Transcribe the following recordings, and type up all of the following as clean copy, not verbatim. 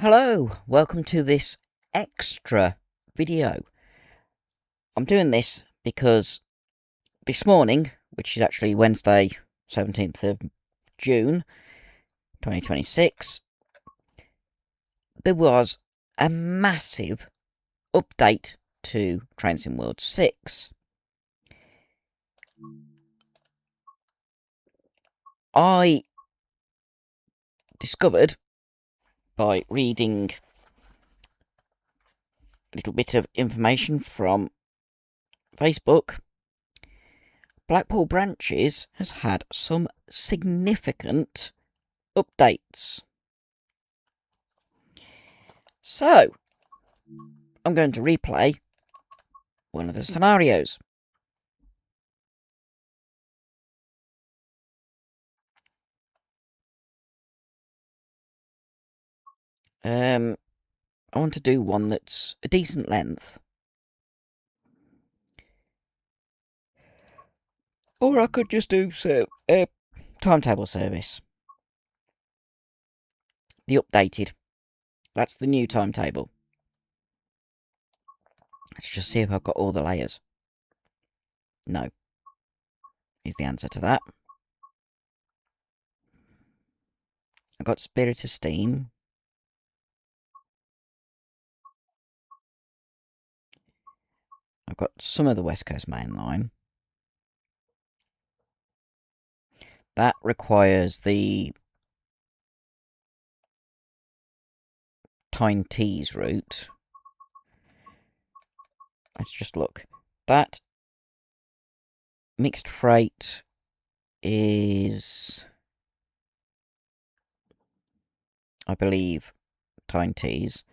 Hello, welcome to this extra video. I'm doing this because this morning, which is actually Wednesday 17th of June 2026, there was a massive update to Train Sim World 6. I discovered by reading a little bit of information from Facebook, Blackpool Branches has had some significant updates. So, I'm going to replay one of the scenarios. I want to do one that's a decent length. Or I could just do timetable service. The updated. That's the new timetable. Let's just see if I've got all the layers. No. Is the answer to that. I've got Spirit of Steam. I've got some of the West Coast Mainline. That requires the Tyne Tees route. Let's just look. That mixed freight is, I believe, Tyne Tees.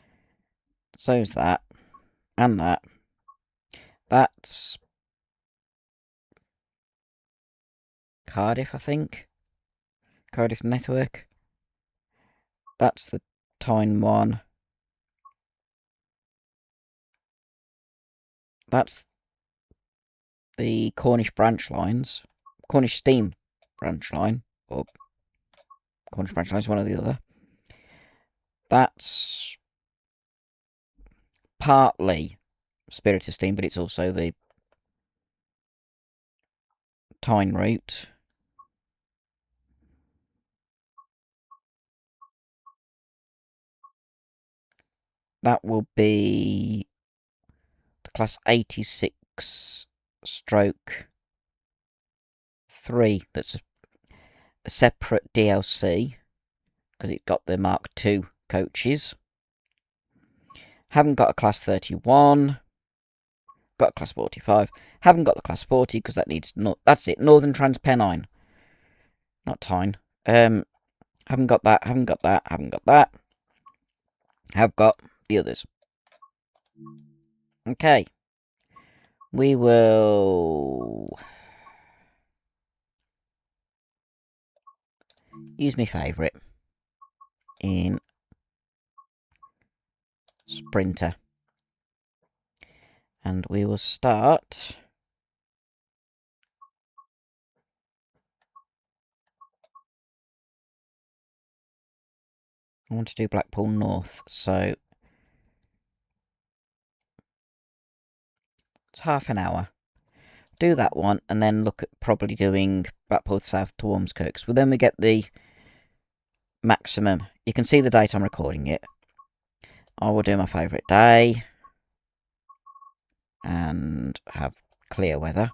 So's that. And that. That's Cardiff, I think. Cardiff Network. That's the Tyne one. That's the Cornish branch lines. Cornish Steam branch line. Or Cornish branch lines, one or the other. That's partly Spirit of Steam, but it's also the Tyne route. That will be the class 86 stroke 3. That's a separate DLC because it got the Mark II coaches. Haven't got a class 31. Got a class 45. Haven't got the class 40 because that needs that's it. Northern Transpennine, not Tyne. Haven't got that. Haven't got that. Haven't got that. Have got the others. Okay. We will use my favourite in Sprinter. And we will start. I want to do Blackpool North, so it's half an hour. Do that one, and then look at probably doing Blackpool South to Ormskirk. So then we get the maximum. You can see the date I'm recording it. I will do my favourite day. And have clear weather.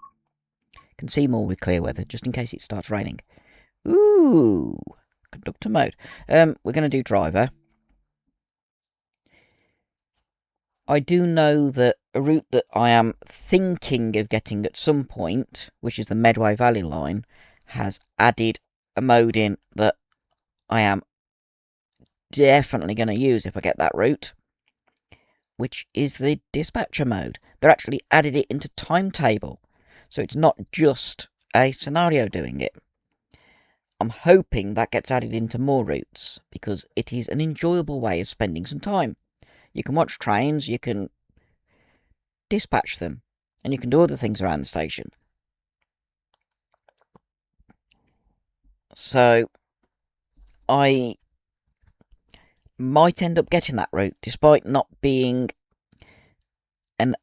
Can see more with clear weather, just in case it starts raining. Ooh, conductor mode. We're going to do driver. I do know that a route that I am thinking of getting at some point, which is the Medway Valley line, has added a mode in that I am definitely going to use if I get that route, which is the dispatcher mode. They're actually added it into timetable, so it's not just a scenario doing it. I'm hoping that gets added into more routes, because it is an enjoyable way of spending some time. You can watch trains, you can dispatch them, and you can do other things around the station. So, I might end up getting that route, despite not being a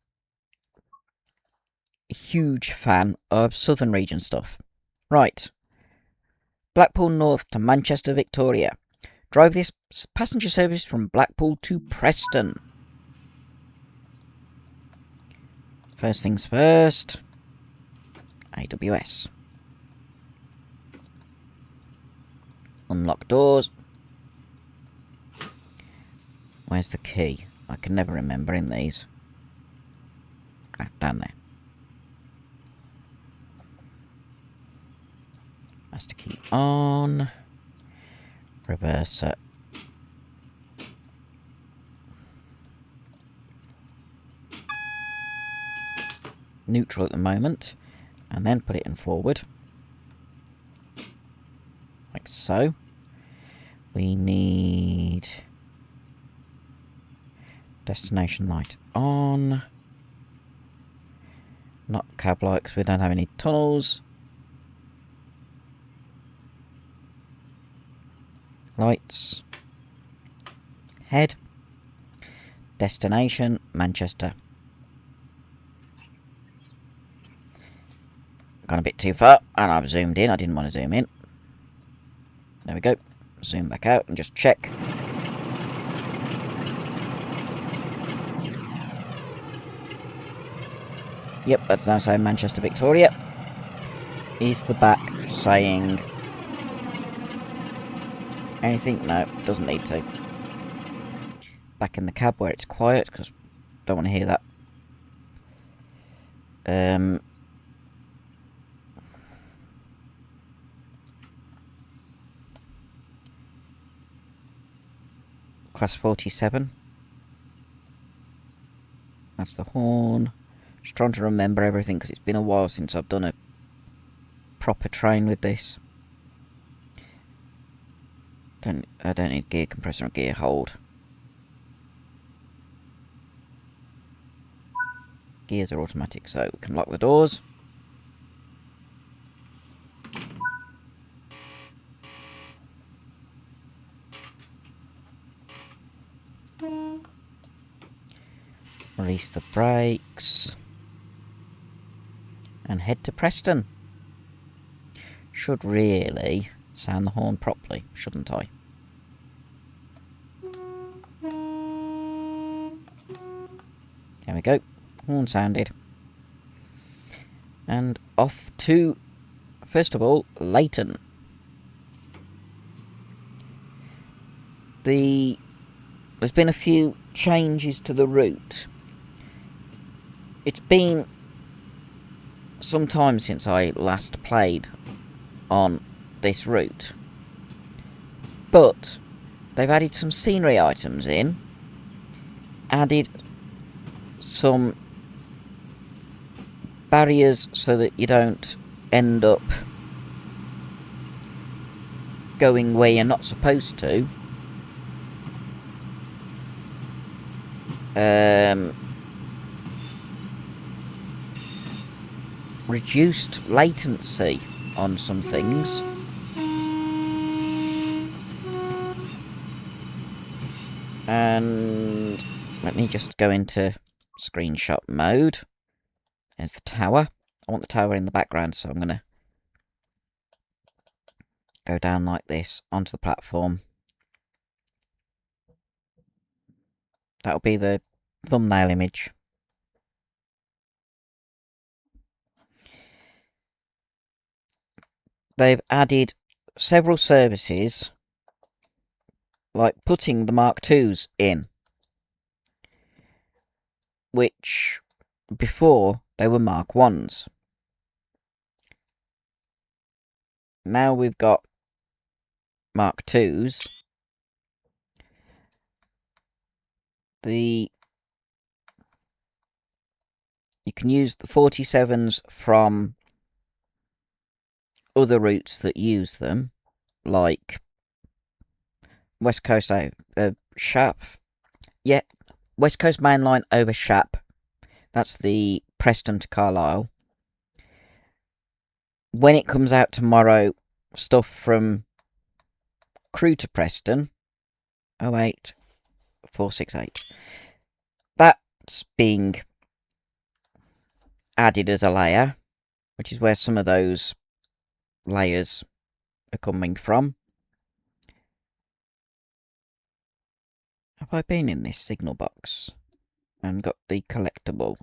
huge fan of southern region stuff. Right. Blackpool North to Manchester Victoria. Drive this passenger service from Blackpool to Preston. First things first. AWS. Unlock doors. Where's the key? I can never remember in these. Ah, down there. Master key on. Reverser. Neutral at the moment. And then put it in forward. Like so. We need destination light on. Not cab light because we don't have any tunnels. Lights. Head. Destination Manchester. Gone a bit too far and I've zoomed in. I didn't want to zoom in. There we go. Zoom back out and just check. Yep, that's now saying Manchester Victoria. Is the back saying anything? No, doesn't need to. Back in the cab where it's quiet because don't want to hear that. Class 47. That's the horn. Just trying to remember everything because it's been a while since I've done a proper train with this. I don't need gear compressor or gear hold. Gears are automatic, so we can lock the doors. Release the brakes. And head to Preston. Should really sound the horn properly, shouldn't I? There we go. Horn sounded. And off to, first of all, Leighton. There's been a few changes to the route. It's been some time since I last played on this route, but they've added some scenery items in, added some barriers so that you don't end up going where you're not supposed to. Reduced latency on some things. And let me just go into screenshot mode. There's the tower. I want the tower in the background, so I'm going to go down like this onto the platform. That'll be the thumbnail image. They've added several services, like putting the Mark IIs in, which before they were Mark Is. Now we've got Mark IIs. You can use the 47s from other routes that use them, like West Coast Shap. Yeah, West Coast Mainline over Shap. That's the Preston to Carlisle. When it comes out tomorrow, stuff from Crewe to Preston 08 468. That's being added as a layer, which is where some of those layers are coming from. Have I been in this signal box and got the collectible?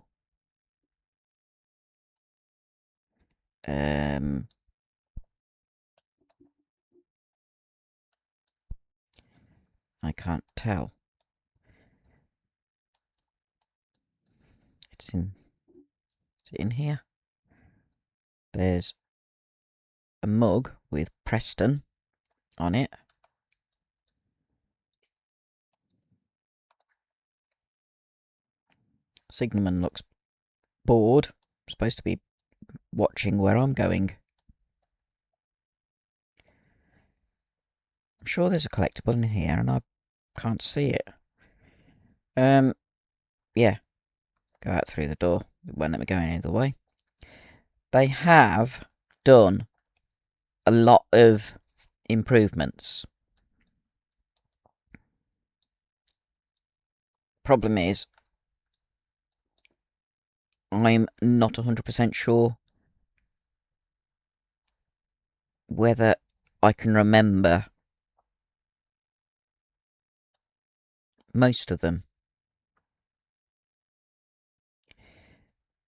I can't tell. Is it in here? There's a mug with Preston on it. Signalman looks bored. Supposed to be watching where I'm going. I'm sure there's a collectible in here and I can't see it. Yeah. Go out through the door. It won't let me go any other way. They have done a lot of improvements. Problem is, I'm not 100% sure whether I can remember most of them.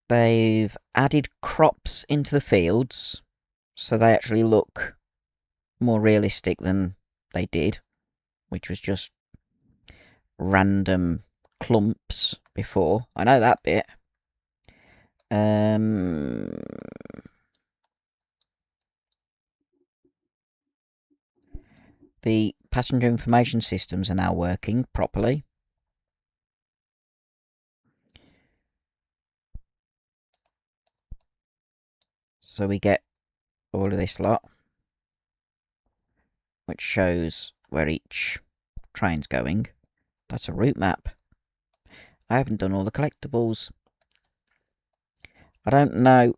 They've added crops into the fields, so they actually look more realistic than they did, which was just random clumps before. I know that bit. The passenger information systems are now working properly. So we get all of this lot, which shows where each train's going. That's a route map. I haven't done all the collectibles. I don't know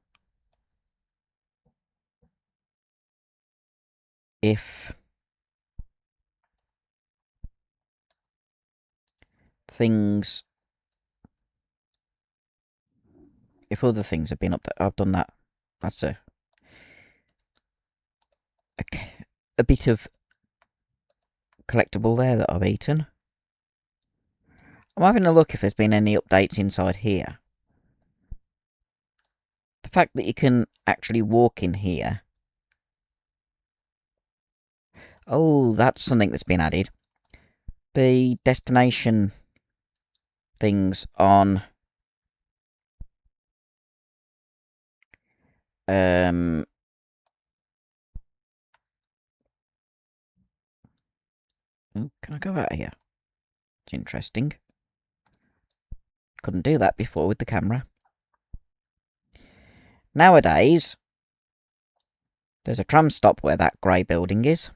if things... if other things have been up there. I've done that. That's a bit of collectible there that I've eaten. I'm having a look if there's been any updates inside here. The fact that you can actually walk in here. Oh, that's something that's been added. The destination things on oh, can I go out here? It's interesting. Couldn't do that before with the camera. Nowadays, there's a tram stop where that grey building is.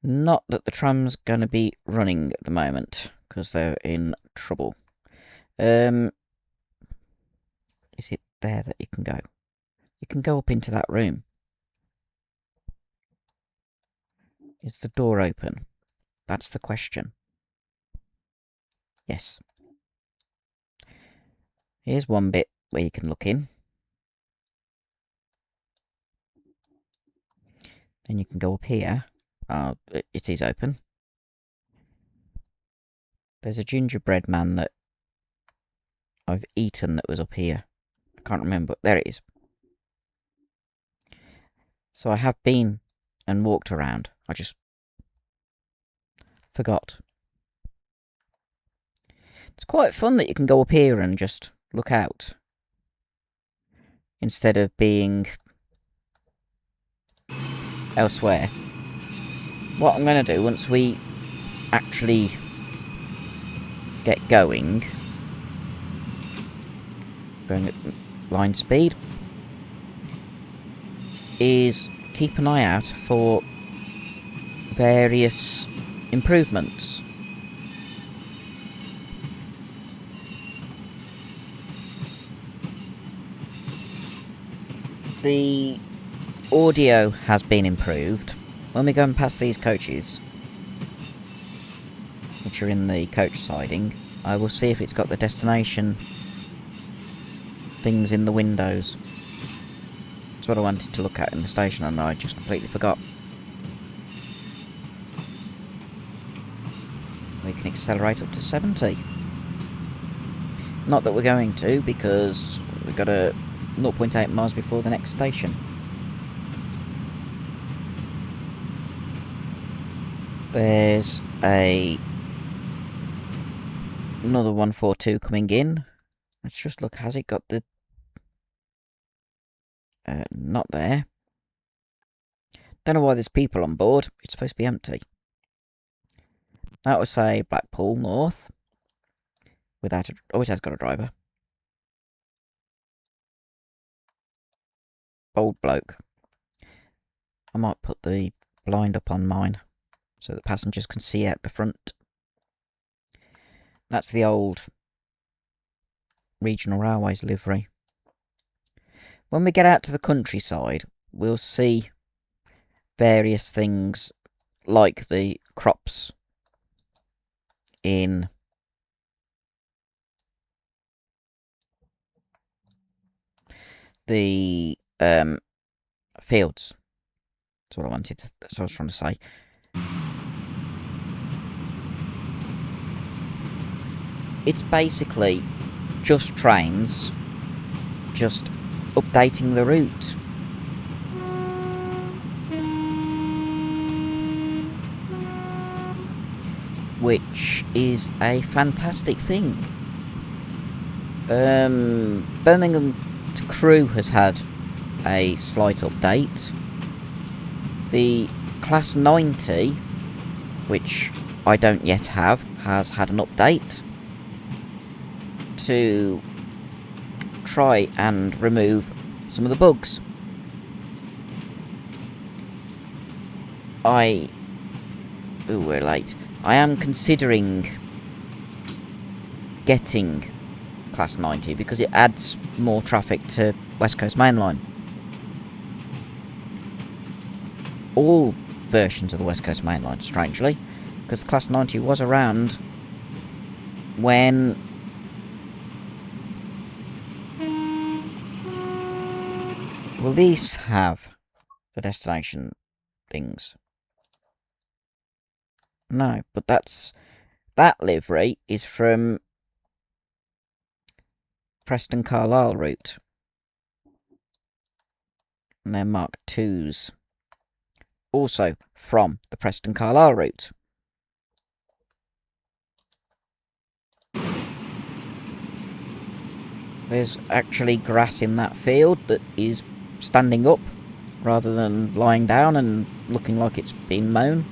Not that the tram's going to be running at the moment, because they're in trouble. Is it there that you can go? You can go up into that room. Is the door open? That's the question. Yes. Here's one bit where you can look in. Then you can go up here. Oh, it is open. There's a gingerbread man that I've eaten that was up here. I can't remember. There it is. So I have been and walked around. I just forgot. It's quite fun that you can go up here and just look out. Instead of being elsewhere. What I'm going to do once we actually get going, at line speed, is keep an eye out for various improvements. The audio has been improved. When we go and pass these coaches, which are in the coach siding, I will see if it's got the destination things in the windows. That's what I wanted to look at in the station and I just completely forgot. We can accelerate up to 70. Not that we're going to, because we've got a 0.8 miles before the next station. There's another 142 coming in. Let's just look, has it got the... not there. Don't know why there's people on board. It's supposed to be empty. That would say Blackpool North. Without always has got a driver. Old bloke. I might put the blind up on mine so that passengers can see out the front. That's the old Regional Railways livery. When we get out to the countryside, we'll see various things like the crops in the fields. That's what I wanted. That's what I was trying to say. It's basically just trains, just updating the route. Which is a fantastic thing. Birmingham to Crewe has had a slight update. The Class 90, which I don't yet have, has had an update to try and remove some of the bugs. Ooh, we're late. I am considering getting Class 90 because it adds more traffic to West Coast Mainline. All versions of the West Coast Mainline, strangely, because the Class 90 was around when will these have the destination things? No, but that livery is from Preston Carlisle route. And they're Mark 2s. Also from the Preston Carlisle route. There's actually grass in that field that is standing up rather than lying down and looking like it's been mown.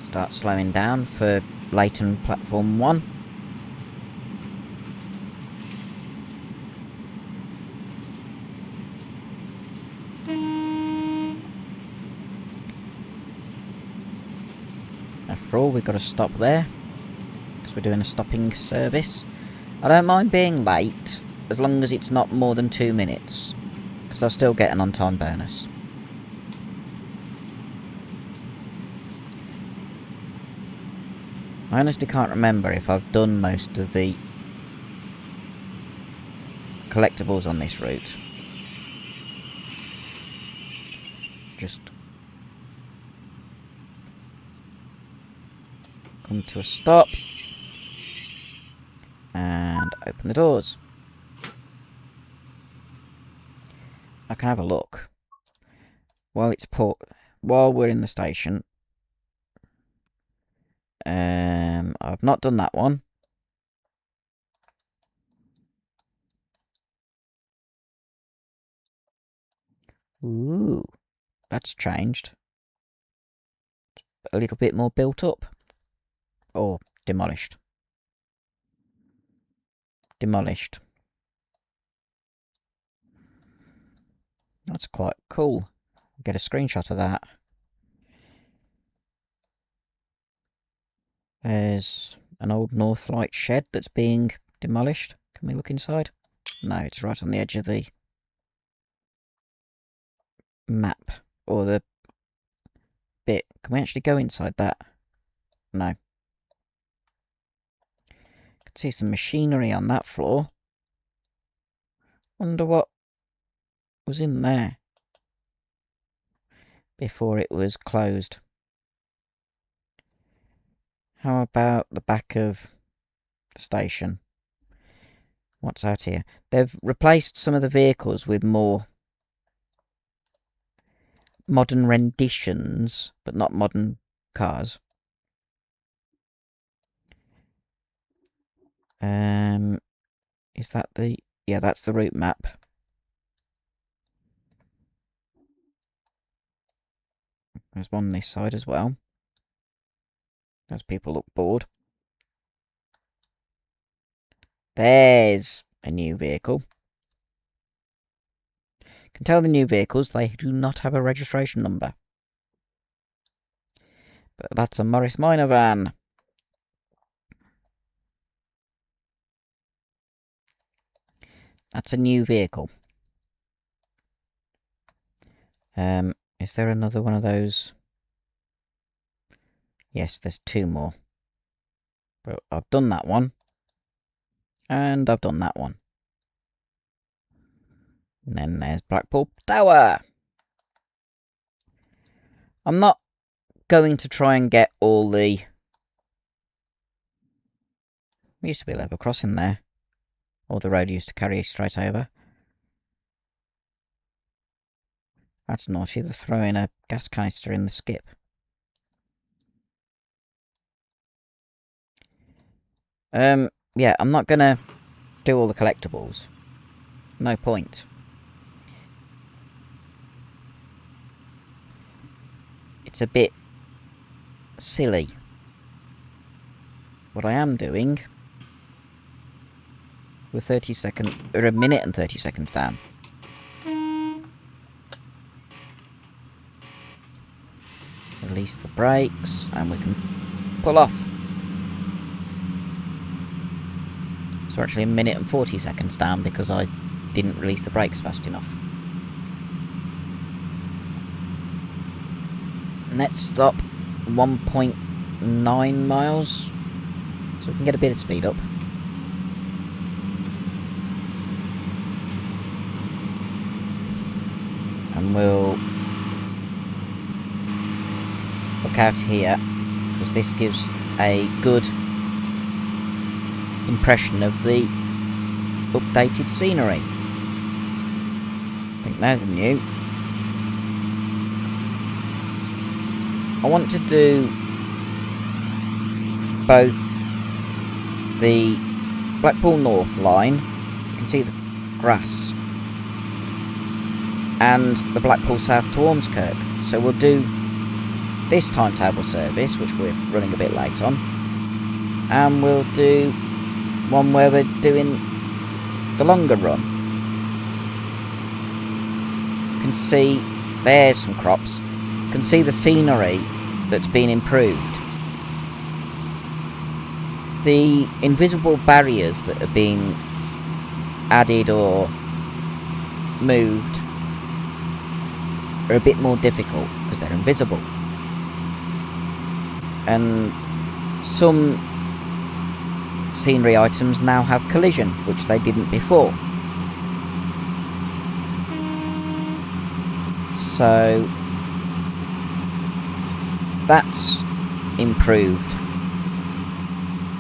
Start slowing down for Leighton Platform 1. After all, we've got to stop there because we're doing a stopping service. I don't mind being late as long as it's not more than 2 minutes because I'll still get an on-time bonus. I honestly can't remember if I've done most of the collectibles on this route. Just come to a stop and open the doors. I can have a look while we're in the station. I've not done that one. Ooh, that's changed. A little bit more built up. Or demolished. Demolished. That's quite cool. Get a screenshot of that. There's an old Northlight shed that's being demolished. Can we look inside? No, it's right on the edge of the map. Or the bit. Can we actually go inside that? No. Could see some machinery on that floor. Wonder what was in there before it was closed. How about the back of the station? What's out here? They've replaced some of the vehicles with more modern renditions, but not modern cars. Is that the... Yeah, that's the route map. There's one on this side as well. Those people look bored. There's a new vehicle. Can tell the new vehicles they do not have a registration number. But that's a Morris Minor van. That's a new vehicle. Is there another one of those? Yes, there's two more. But I've done that one. And I've done that one. And then there's Blackpool Tower. I'm not going to try and get all the... There used to be a level crossing there. Or the road used to carry straight over. That's naughty, they're throwing a gas canister in the skip. Yeah, I'm not gonna do all the collectibles. No point. It's a bit silly. What I am doing... We're 30 seconds... Or a minute and 30 seconds down. Release the brakes, and we can pull off. So we're actually a minute and 40 seconds down because I didn't release the brakes fast enough. Next stop, 1.9 miles. So we can get a bit of speed up. And we'll look out here, because this gives a good impression of the updated scenery. I think there's a new. I want to do both the Blackpool North line, you can see the grass, and the Blackpool South to Ormskirk. So we'll do this timetable service, which we're running a bit late on, and we'll do one where we're doing the longer run. You can see there's some crops. You can see the scenery that's been improved. The invisible barriers that are being added or moved are a bit more difficult because they're invisible. And some scenery items now have collision, which they didn't before. So that's improved.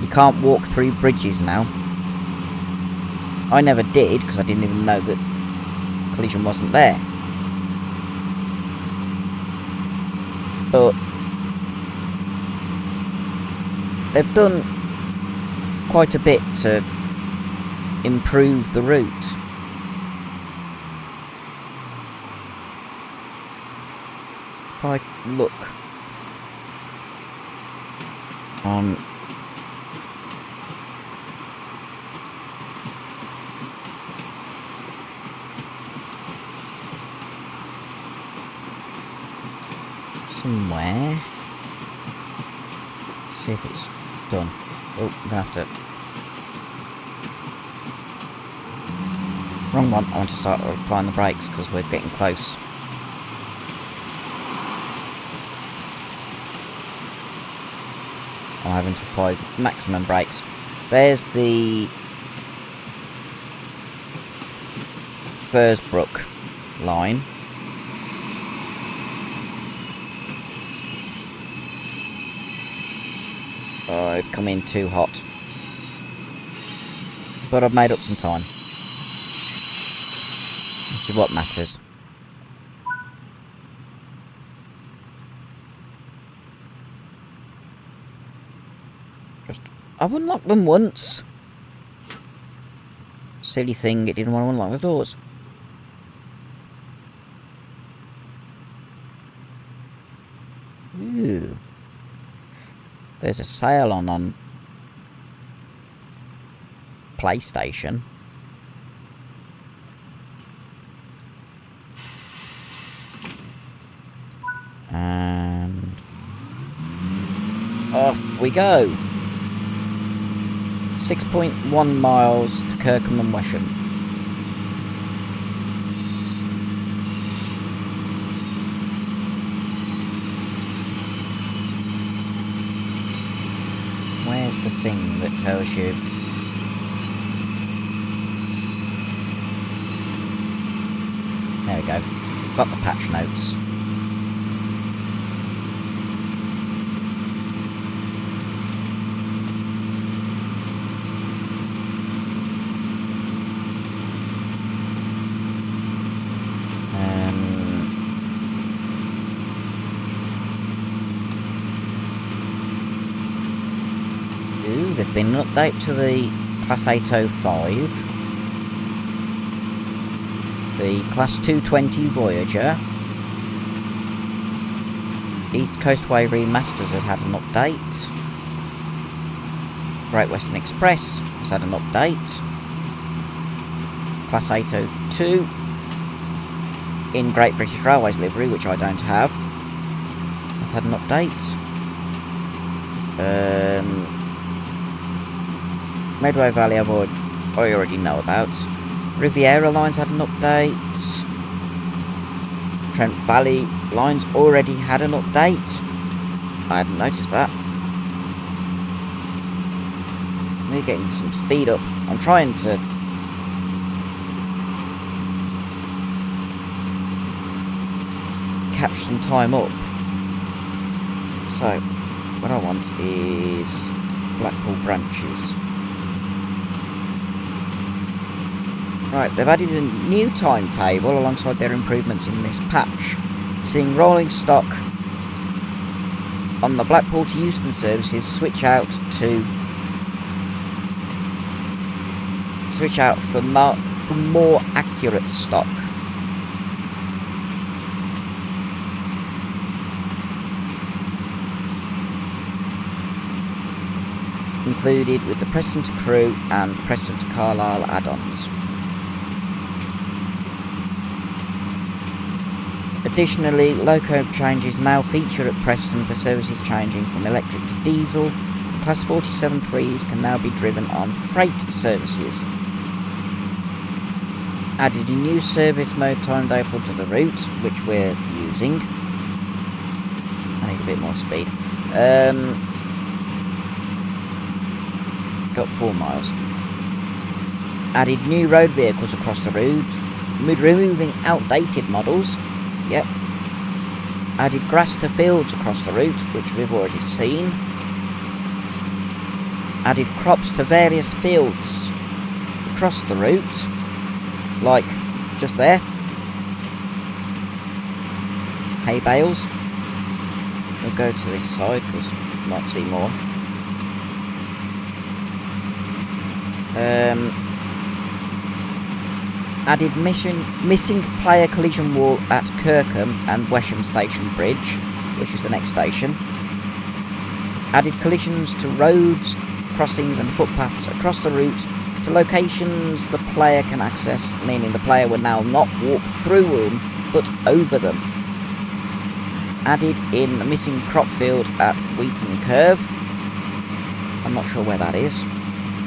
You can't walk through bridges now. I never did because I didn't even know that collision wasn't there. But they've done quite a bit to improve the route. If I look on somewhere, see if it's done. Oh, I'm gonna have to... Wrong one. I want to start applying the brakes because we're getting close. I'm having to apply maximum brakes. There's the Bursbrook line. Oh, I've come in too hot. But I've made up some time. Which is what matters. I've unlocked them once. Silly thing, it didn't want to unlock the doors. Ooh. There's a sale on PlayStation. And off we go. 6.1 miles to Kirkham and Wesham. Where's the thing that tells you? There we go. Got the patch notes. There's been an update to the Class 805, the Class 220 Voyager, East Coastway Remasters have had an update, Great Western Express has had an update, Class 802 in Great British Railways livery, which I don't have, has had an update. Medway Valley I already know about. Riviera Lines had an update. Trent Valley Lines already had an update. I hadn't noticed that. We're getting some speed up. I'm trying to catch some time up. So, what I want is Blackpool Branches. Right, they've added a new timetable alongside their improvements in this patch, seeing rolling stock on the Blackpool to Euston services switch out for more accurate stock. Included with the Preston to Crewe and Preston to Carlisle add-ons. Additionally, loco changes now feature at Preston for services changing from electric to diesel. Class 47-3s can now be driven on freight services. Added a new service mode timetable to the route, which we're using. I need a bit more speed. Got 4 miles. Added new road vehicles across the route, removing outdated models. Yep. Added grass to fields across the route, which we've already seen. Added crops to various fields across the route, like just there. Hay bales. We'll go to this side because we might see more. Added missing player collision wall at Kirkham and Wesham Station Bridge, which is the next station. Added collisions to roads, crossings and footpaths across the route to locations the player can access, meaning the player will now not walk through them, but over them. Added in the missing crop field at Wheaton Curve. I'm not sure where that is.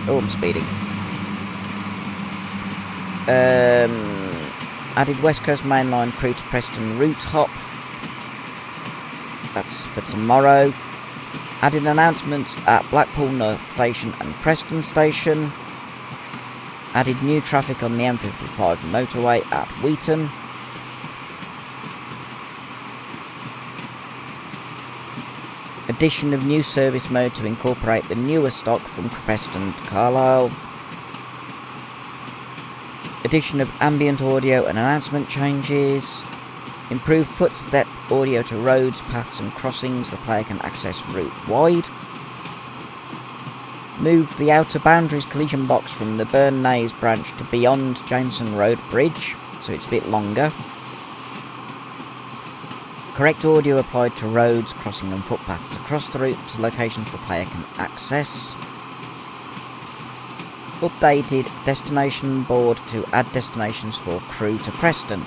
Oh, I'm speeding. Added West Coast Mainline Crewe to Preston route hop. That's for tomorrow. Added announcements at Blackpool North Station and Preston Station. Added new traffic on the M55 motorway at Wheaton. Addition of new service mode to incorporate the newer stock from Preston to Carlisle. Addition of ambient audio and announcement changes. Improved footstep audio to roads, paths and crossings. The player can access route wide. Moved the outer boundaries collision box from the Burnnays branch to beyond Jameson Road Bridge, so it's a bit longer. Correct audio applied to roads, crossing and footpaths across the route to locations the player can access. Updated destination board to add destinations for crew to Preston.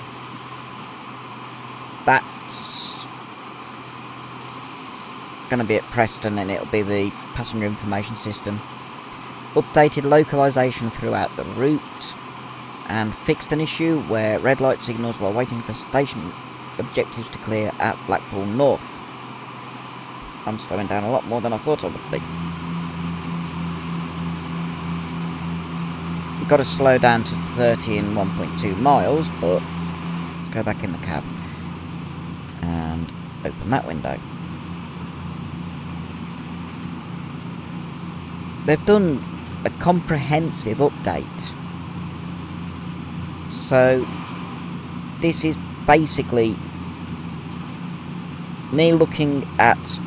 That's going to be at Preston and it'll be the passenger information system. Updated localisation throughout the route. And fixed an issue where red light signals while waiting for station objectives to clear at Blackpool North. I'm slowing down a lot more than I thought I would be. You've got to slow down to 30 in 1.2 miles, but let's go back in the cab and open that window. They've done a comprehensive update. So this is basically me looking at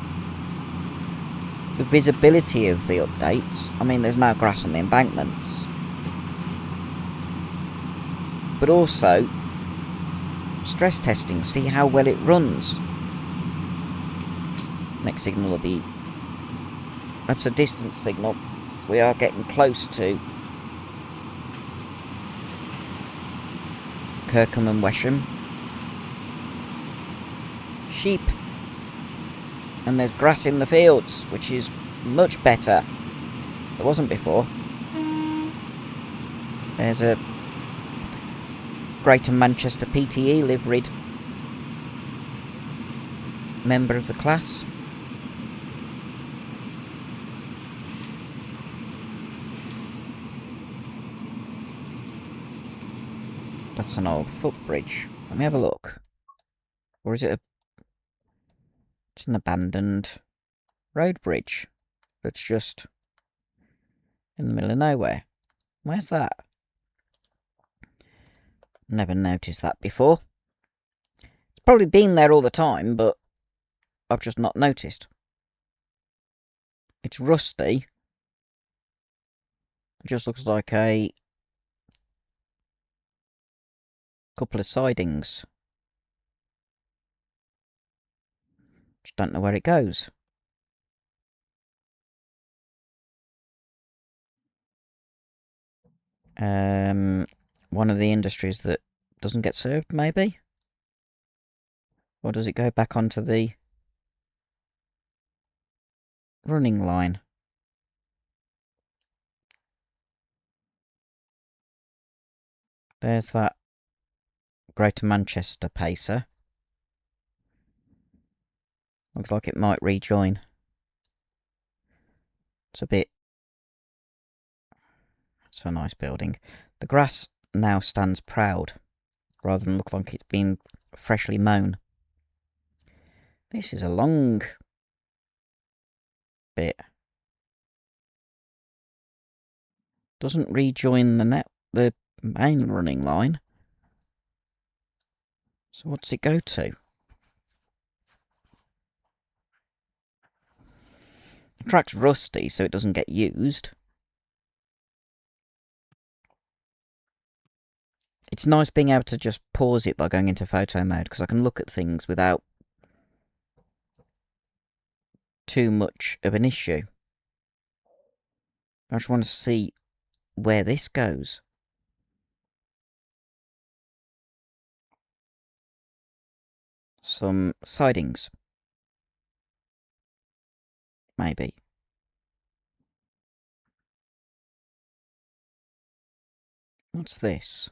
the visibility of the updates. I mean, there's no grass on the embankments. But also stress testing, see how well it runs. Next signal will be... that's a distance signal. We are getting close to Kirkham and Wesham. Sheep. And there's grass in the fields, which is much better. There wasn't before. There's a Greater Manchester PTE liveried member of the class. That's an old footbridge. Let me have a look. Or is it a... it's an abandoned road bridge that's just in the middle of nowhere. Where's that? Never noticed that before. It's probably been there all the time, but I've just not noticed. It's rusty. It just looks like a couple of sidings. Just don't know where it goes. One of the industries that doesn't get served, maybe? Or does it go back onto the running line? There's that Greater Manchester pacer. Looks like it might rejoin. It's a bit... it's a nice building. The grass now stands proud, rather than look like it's been freshly mown. This is a long bit. Doesn't rejoin the main running line. So what's it go to? The track's rusty, so it doesn't get used. It's nice being able to just pause it by going into photo mode, because I can look at things without too much of an issue. I just want to see where this goes. Some sidings. Maybe. What's this?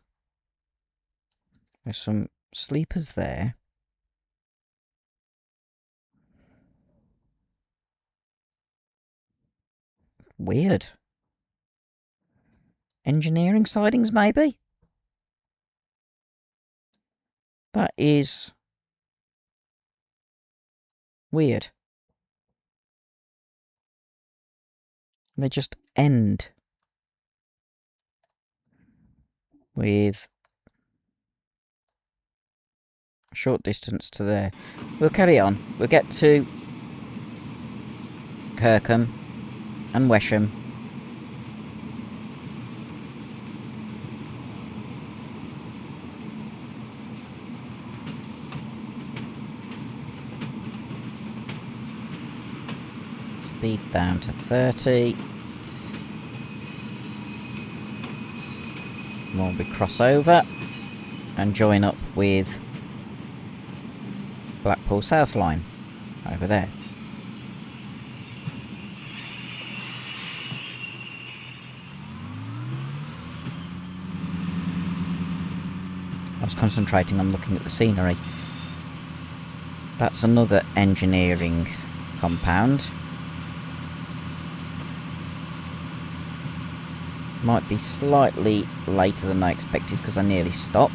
There's some sleepers there. Weird. Engineering sidings, maybe? That is weird. They just end with a short distance to there. We'll carry on. We'll get to Kirkham and Wesham. Speed down to 30. We'll cross over and join up with Blackpool South line over there. I was concentrating on looking at the scenery. That's another engineering compound. Might be slightly later than I expected because I nearly stopped.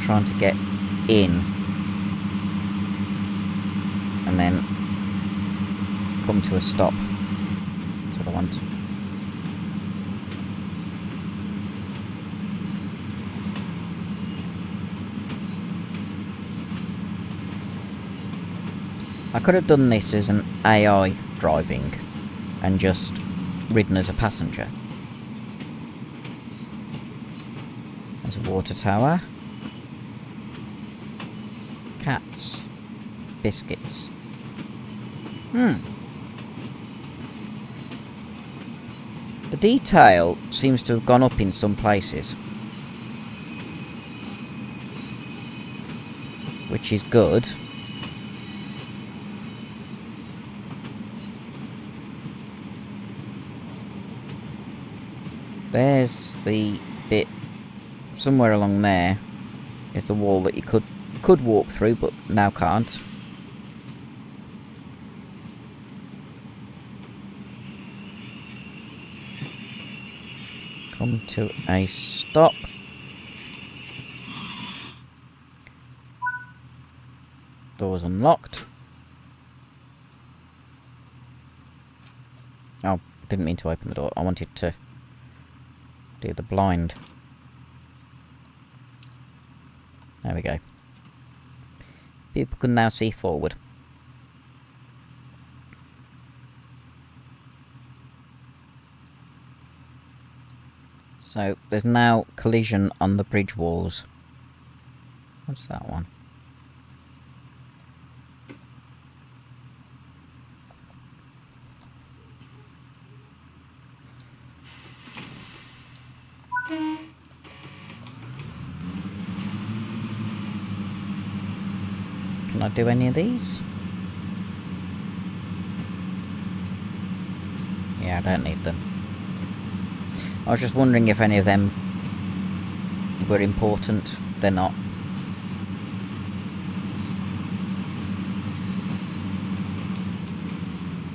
Trying to get in and then come to a stop. That's what I want. I could have done this as an AI driving and just ridden as a passenger. There's a water tower. Cats. Biscuits. The detail seems to have gone up in some places, which is good. There's the bit somewhere along there is the wall that you could walk through, but now can't. Come to a stop. Door's unlocked. Oh, didn't mean to open the door. I wanted to do the blind. There we go. People can now see forward. So there's now collision on the bridge walls. What's that one? Can I do any of these? Yeah, I don't need them. I was just wondering if any of them were important. They're not.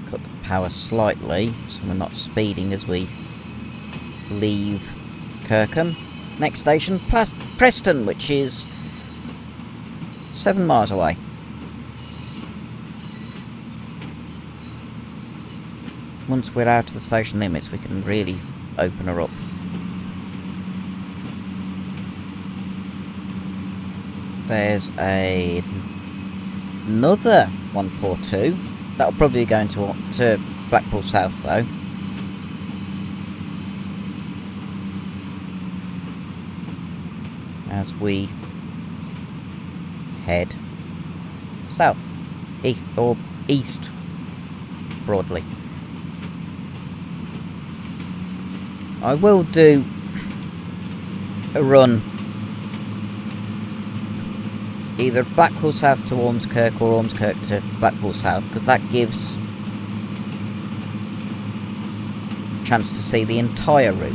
Cut the power slightly so we're not speeding as we leave Kirkham. Next station, Preston, which is 7 miles away. Once we're out of the station limits, we can really open her up. There's another 142. That'll probably be going to Blackpool South though. As we head south, or east, broadly. I will do a run either Blackpool South to Ormskirk or Ormskirk to Blackpool South, because that gives a chance to see the entire route.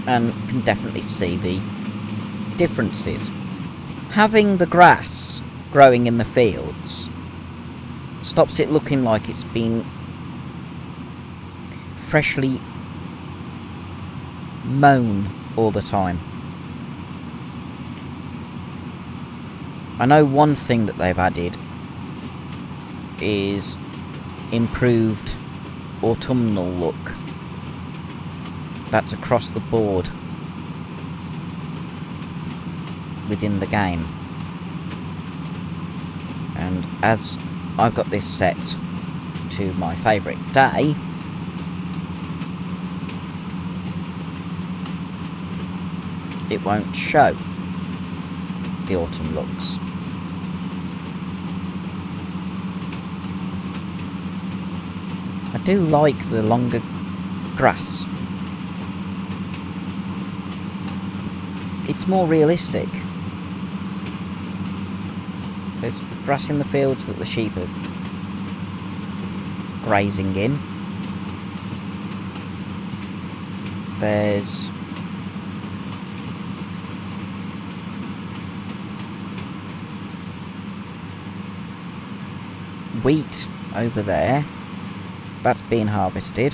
and can definitely see the differences. Having the grass growing in the fields stops it looking like it's been freshly mown all the time. I know one thing that they've added is improved autumnal look. That's across the board within the game. And as I've got this set to my favourite day, it won't show the autumn looks. I do like the longer grass. It's more realistic. There's grass in the fields that the sheep are grazing in. There's wheat over there. That's being harvested,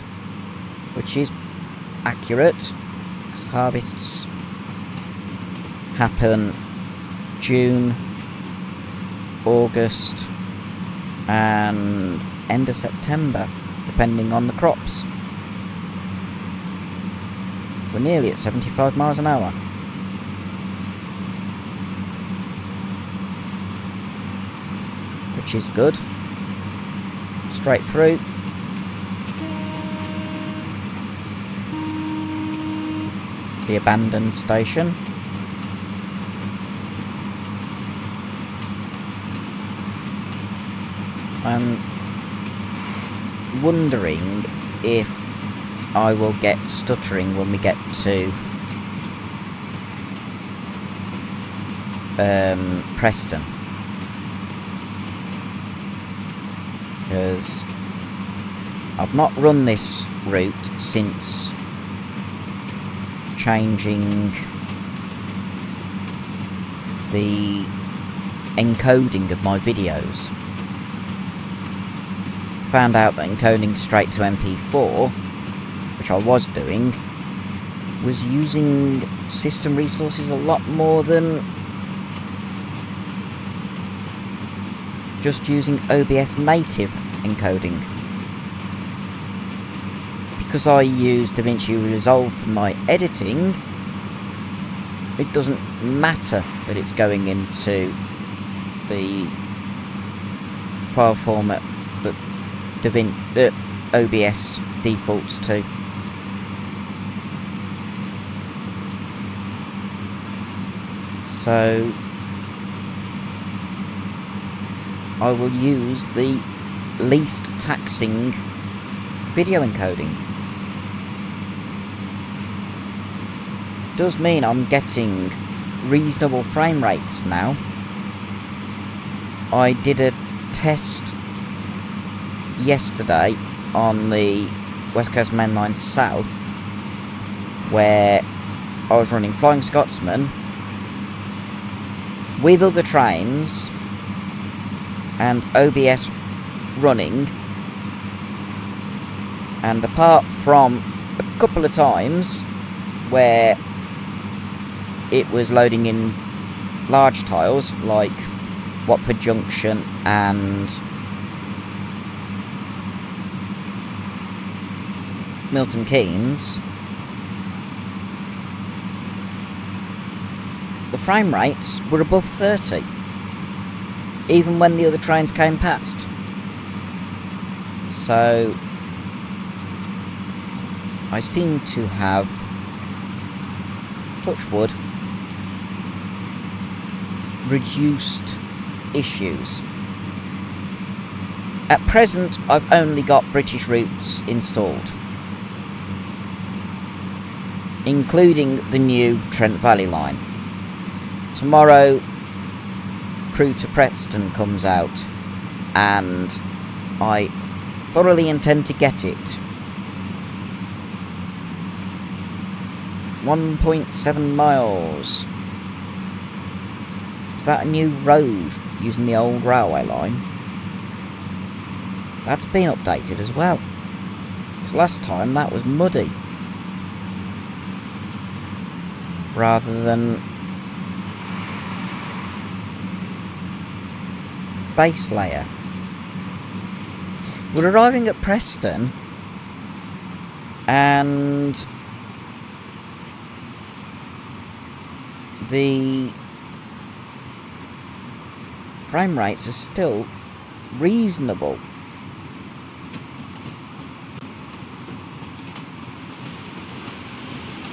which is accurate, because harvests happen June, August and end of September, depending on the crops. We're nearly at 75 miles an hour. Which is good. Straight through. The abandoned station. I'm wondering if I will get stuttering when we get to Preston, because I've not run this route since changing the encoding of my videos. Found out that encoding straight to MP4, which I was doing, was using system resources a lot more than just using OBS native encoding. Because I use DaVinci Resolve for my editing, it doesn't matter that it's going into the file format that OBS defaults to. So I will use the least taxing video encoding. Does mean I'm getting reasonable frame rates now. I did a test yesterday on the West Coast Mainline South, where I was running Flying Scotsman with other trains and OBS running, and apart from a couple of times where it was loading in large tiles like Watford Junction and Milton Keynes, the frame rates were above 30, even when the other trains came past. So I seem to have, touch wood, reduced issues. At present, I've only got British routes installed, including the new Trent Valley line. Tomorrow, Crew to Preston comes out, and I thoroughly intend to get it. 1.7 miles. Is that a new road using the old railway line? That's been updated as well. Because last time that was muddy. Rather than base layer. We're arriving at Preston and the frame rates are still reasonable.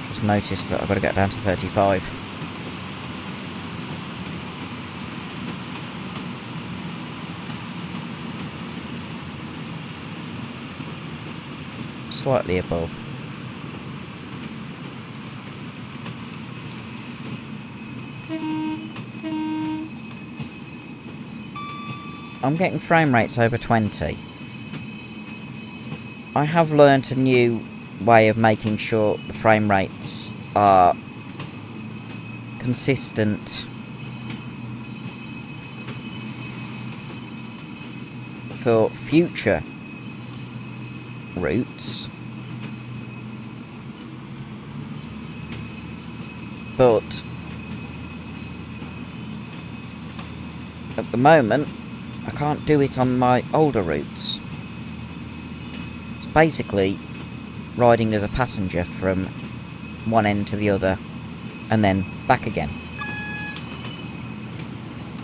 Just noticed that I've got to get down to 35. Slightly above. I'm getting frame rates over 20. I have learnt a new way of making sure the frame rates are consistent for future routes, but at the moment I can't do it on my older routes. It's basically riding as a passenger from one end to the other and then back again.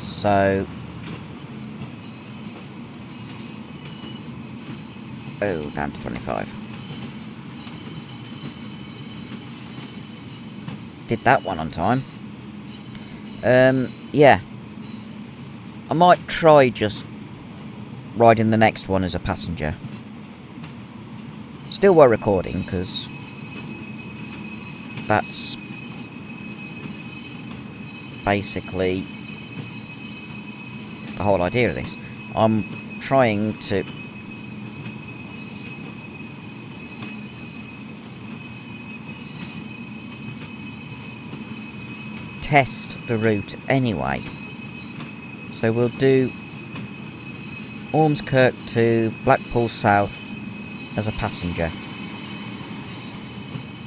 So down to 25. Did that one on time. Yeah. I might try just riding the next one as a passenger. Still while recording, because that's basically the whole idea of this. I'm trying to test the route anyway. So we'll do Ormskirk to Blackpool South as a passenger.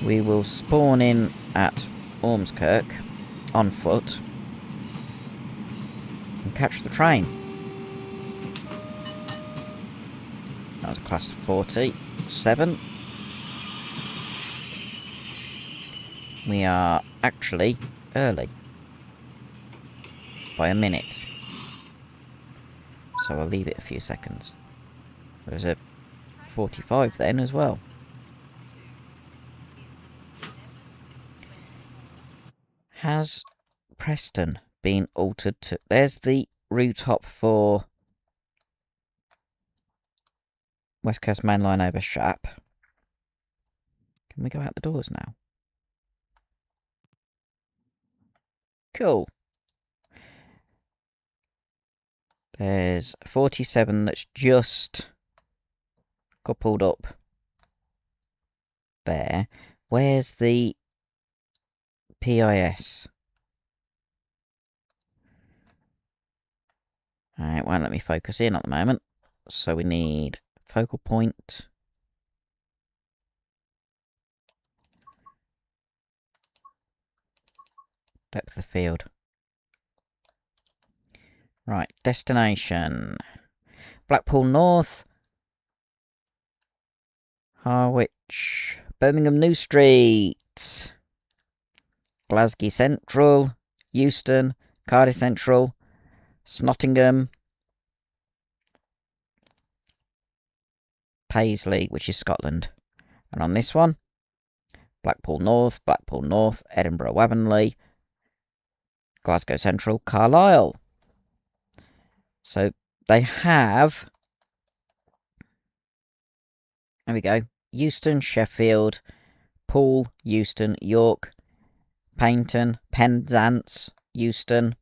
We will spawn in at Ormskirk on foot and catch the train. That was a class 47. We are actually early by a minute, so I'll leave it a few seconds. There's a 45 then as well. Has Preston been altered to... There's the route hop for West Coast Mainline over Shap. Can we go out the doors now? Cool. There's 47 that's just coupled up there. Where's the PIS? Alright, won't let me focus in at the moment. So we need focal point. Depth of field. Right, destination. Blackpool North. Harwich. Birmingham New Street. Glasgow Central. Euston. Cardiff Central. Snottingham. Paisley, which is Scotland. And on this one, Blackpool North, Edinburgh Wavenley, Glasgow Central, Carlisle. So they have, there we go, Euston, Sheffield, Poole, Euston, York, Paignton, Penzance, Euston,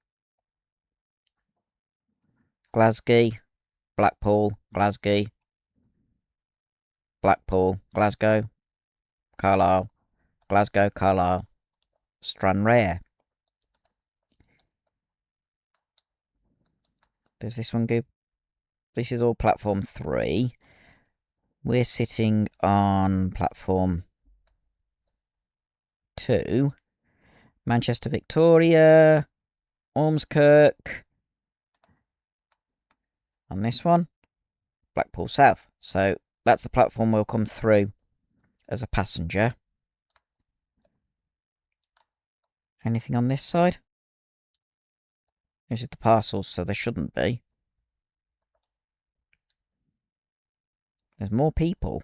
Glasgow, Blackpool, Glasgow, Blackpool, Glasgow, Carlisle, Glasgow, Carlisle, Stranraer. Does this one go? This is all platform 3. We're sitting on platform 2. Manchester Victoria. Ormskirk. On this one, Blackpool South. So that's the platform we'll come through as a passenger. Anything on this side? This is the parcels, so there shouldn't be. There's more people.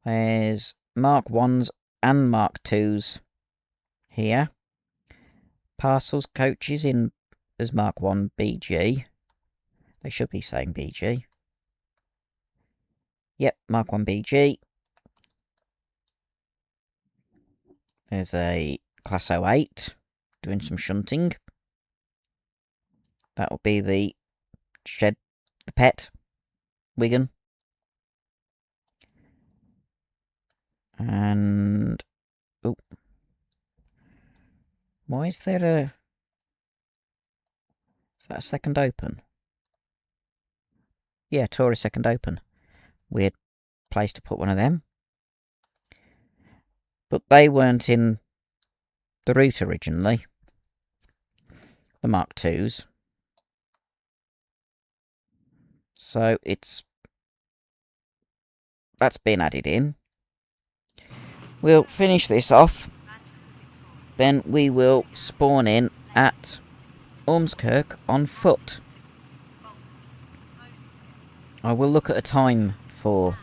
There's Mark 1s and Mark 2s here. Parcels coaches in as Mark 1 BG. They should be saying BG. Yep, Mark 1 BG. There's a Class 08 doing some shunting. That will be the shed, the pet, Wigan. And... oh. Why is there a... is that a second open? Yeah, Tourist second open. Weird place to put one of them. But they weren't in the route originally. The Mark 2s. So that's been added in. We'll finish this off. Then we will spawn in at Ormskirk on foot. I will look at a time for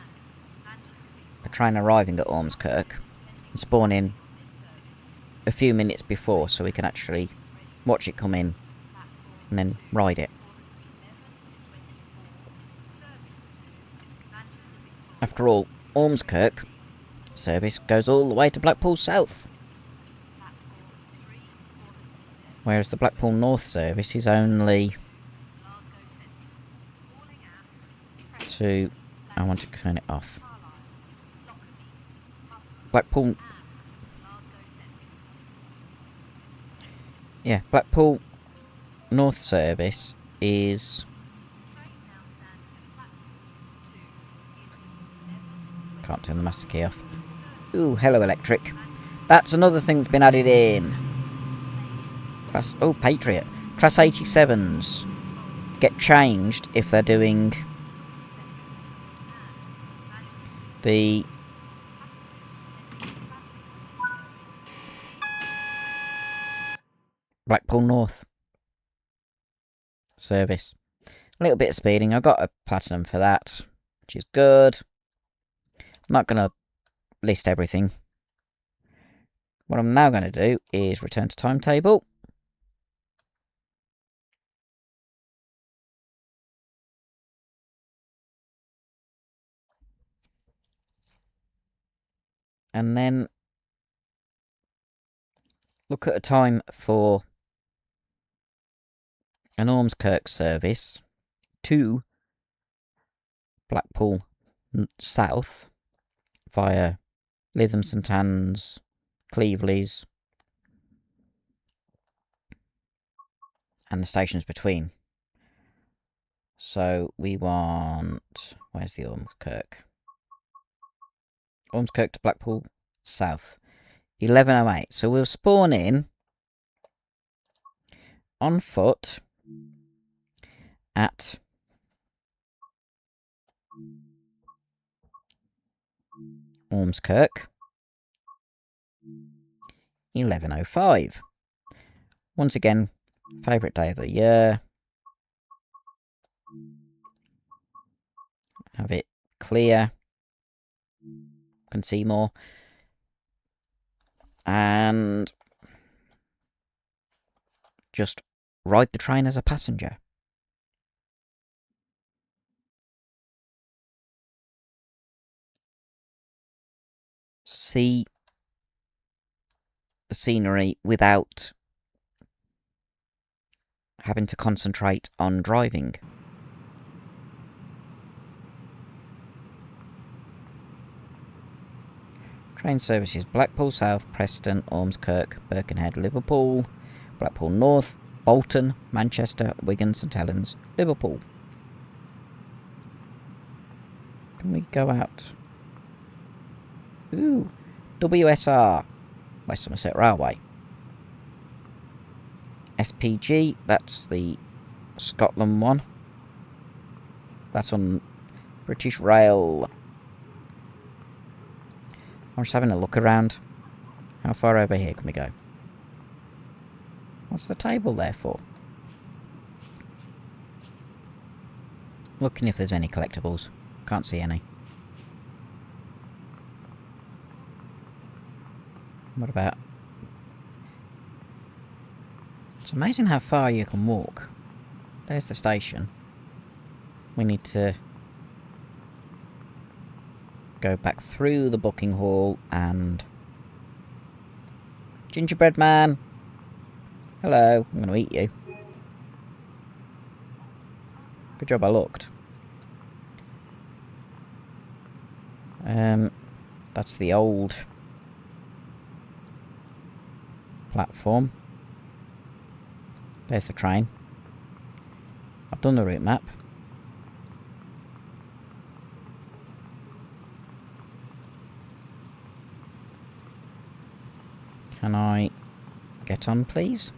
a train arriving at Ormskirk and spawn in a few minutes before so we can actually watch it come in and then ride it. After all, Ormskirk service goes all the way to Blackpool South, whereas the Blackpool North service is only to... I want to turn it off. Blackpool... yeah, Blackpool North service is... can't turn the master key off. Ooh, hello electric. That's another thing that's been added in. Class... oh, Patriot. Class 87s get changed if they're doing the Blackpool North service. A little bit of speeding. I got a platinum for that, which is good. I'm not going to list everything. What I'm now going to do is return to timetable. And then look at a time for an Ormskirk service to Blackpool South via Lytham St Anne's, Cleveley's, and the stations between. So we want... where's the Ormskirk? Ormskirk to Blackpool South. 11:08. So we'll spawn in on foot at Ormskirk. 11:05. Once again, favourite day of the year. Have it clear. Can see more. And just ride the train as a passenger. See the scenery without having to concentrate on driving. Train services: Blackpool South, Preston, Ormskirk, Birkenhead, Liverpool, Blackpool North, Bolton, Manchester, Wigan, St Helens, Liverpool. Can we go out? Ooh, WSR, West Somerset Railway. SPG, that's the Scotland one. That's on British Rail. I'm just having a look around. How far over here can we go? What's the table there for? Looking if there's any collectibles. Can't see any. What about... It's amazing how far you can walk. There's the station. We need to go back through the booking hall and... Gingerbread man! Hello, I'm going to eat you. Good job I looked. That's the old platform. There's the train. I've done the route map. Can I get on, please?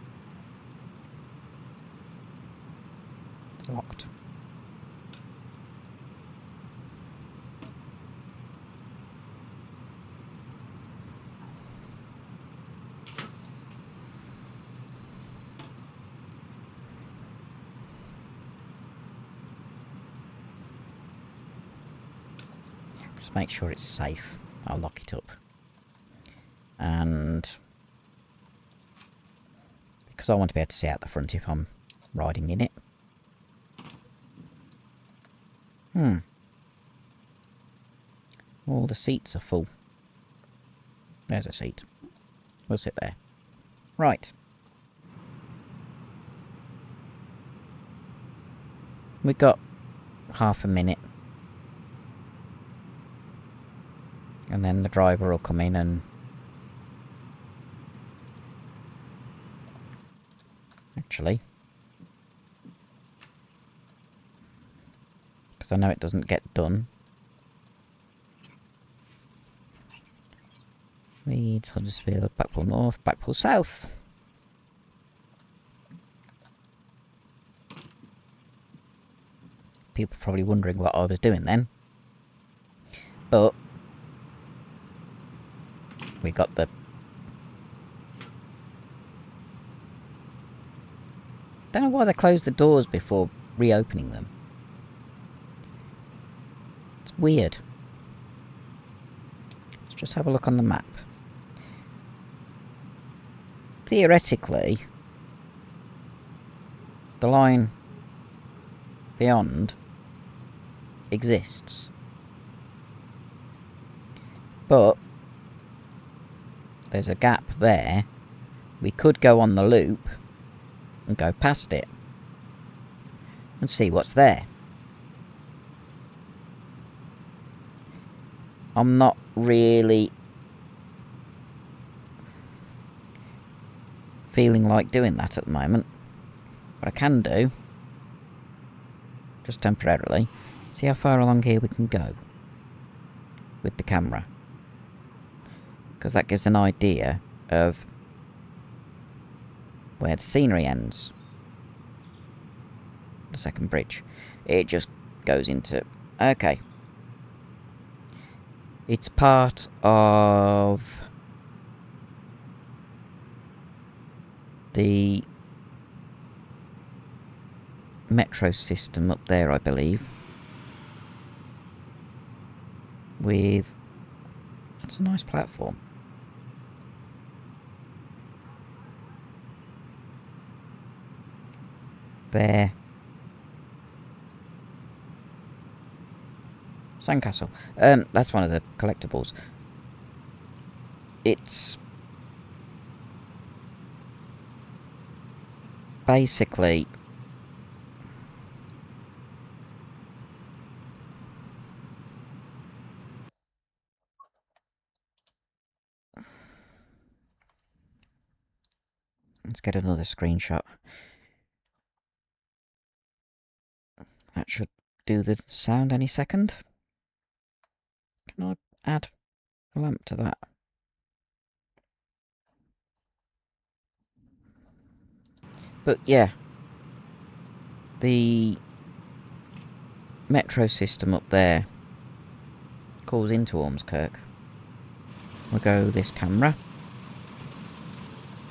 It's locked. Just make sure it's safe. I'll lock it up. And because I want to be able to see out the front if I'm riding in it. All the seats are full. There's a seat. We'll sit there. Right. We've got half a minute. And then the driver will come in and... Actually. Because I know it doesn't get done. Leeds, Huddersfield, Blackpool North, Blackpool South. People probably wondering what I was doing then. But we got the... Don't know why they closed the doors before reopening them. It's weird. Let's just have a look on the map. Theoretically, the line beyond exists. But there's a gap there. We could go on the loop and go past it and see what's there. I'm not really feeling like doing that at the moment. What I can do, just temporarily, see how far along here we can go with the camera. Because that gives an idea of where the scenery ends. The second bridge. It just goes into... Okay. It's part of the metro system up there, I believe. With... That's a nice platform. There. Sandcastle. That's one of the collectibles. It's basically Let's get another screenshot. That should do the sound any second. Can I add a lamp to that? But yeah, the metro system up there calls into Ormskirk. We'll go this camera,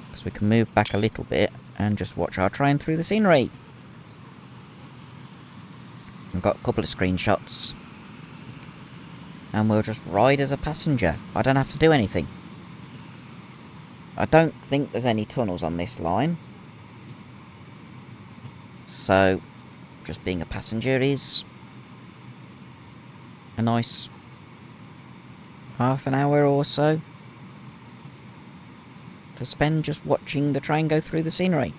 because we can move back a little bit and just watch our train through the scenery. I've got a couple of screenshots, and we'll just ride as a passenger. I don't have to do anything. I don't think there's any tunnels on this line, so just being a passenger is a nice half an hour or so to spend just watching the train go through the scenery.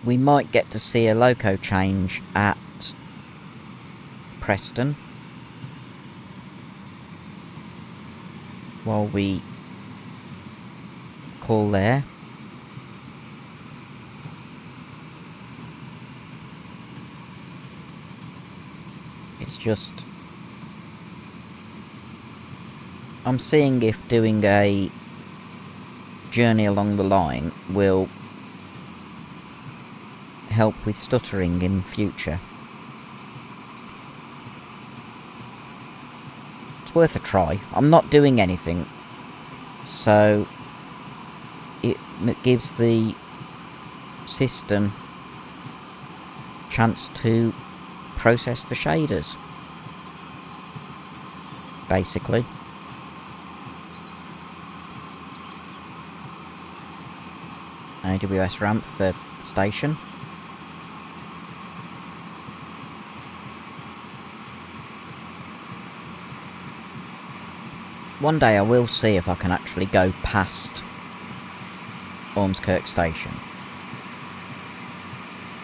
We might get to see a loco change at Preston while we call there. It's just, I'm seeing if doing a journey along the line will help with stuttering in future. It's worth a try. I'm not doing anything, so it gives the system chance to process the shaders, basically. AWS ramp for the station. One day I will see if I can actually go past Ormskirk station.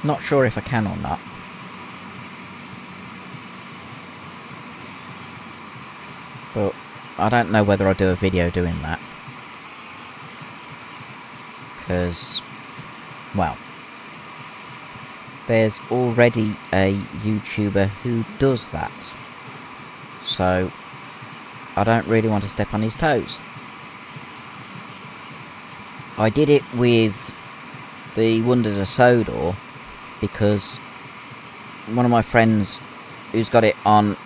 Not sure if I can or not. But I don't know whether I'll do a video doing that. Because, well, there's already a YouTuber who does that. So I don't really want to step on his toes. I did it with the Wonders of Sodor because one of my friends who's got it on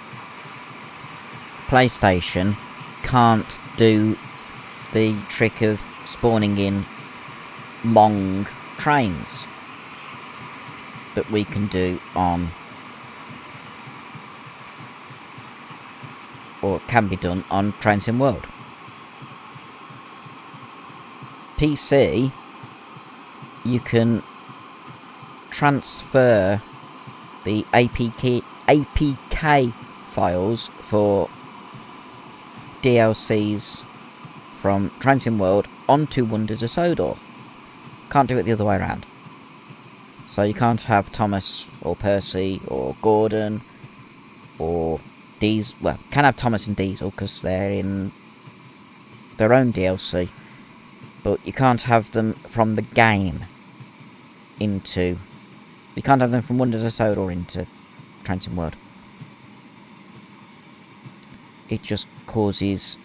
PlayStation can't do the trick of spawning in long trains that we can do on, or can be done on Train Sim World. PC, you can transfer the APK files for DLCs from Train Sim World onto Wonders of Sodor. Can't do it the other way around. So you can't have Thomas or Percy or Gordon or Diesel. Well, can have Thomas and Diesel because they're in their own DLC. But you can't have them from the game into... You can't have them from Wonders of Sodor into Train Sim World. It just causes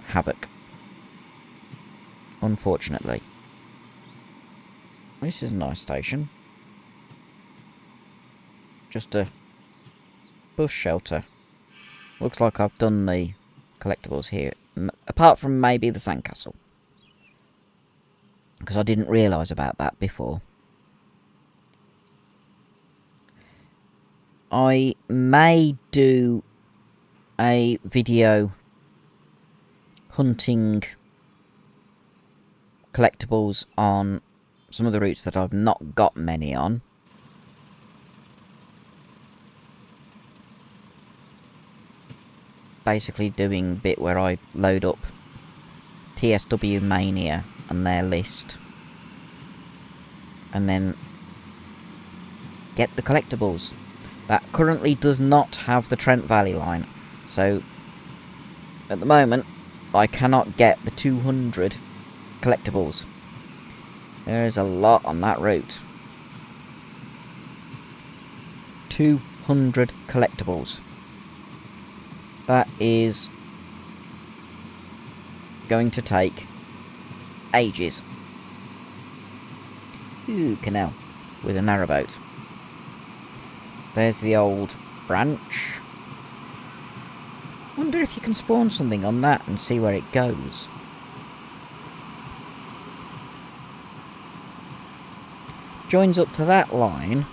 havoc. Unfortunately. This is a nice station. Just a bus shelter. Looks like I've done the collectibles here. Apart from maybe the sandcastle. Because I didn't realise about that before. I may do a video hunting collectibles on some of the routes that I've not got many on. Basically doing a bit where I load up TSW Mania and their list. And then get the collectibles. That currently does not have the Trent Valley line. So, at the moment, I cannot get the 200 collectibles. There's a lot on that route. 200 collectibles. That is going to take ages. Ooh, canal with a narrowboat. There's the old branch. Wonder if you can spawn something on that and see where it goes. Joins up to that line.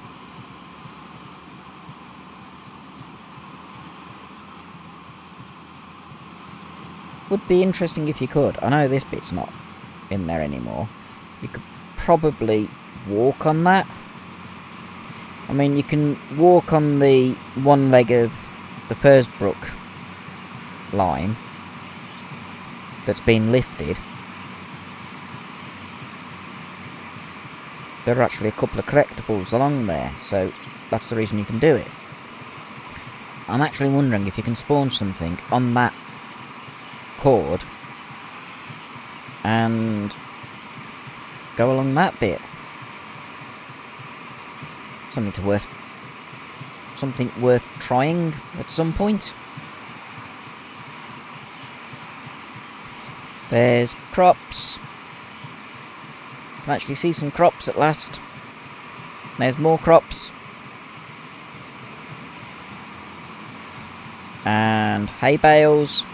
Would be interesting if you could. I know this bit's not in there anymore. You could probably walk on that. I mean, you can walk on the one leg of the Fursbrook line that's been lifted. There are actually a couple of collectibles along there, so that's the reason you can do it. I'm actually wondering if you can spawn something on that cord and go along that bit. Something worth trying at some point. There's crops. Can actually see some crops at last. There's more crops. And hay bales.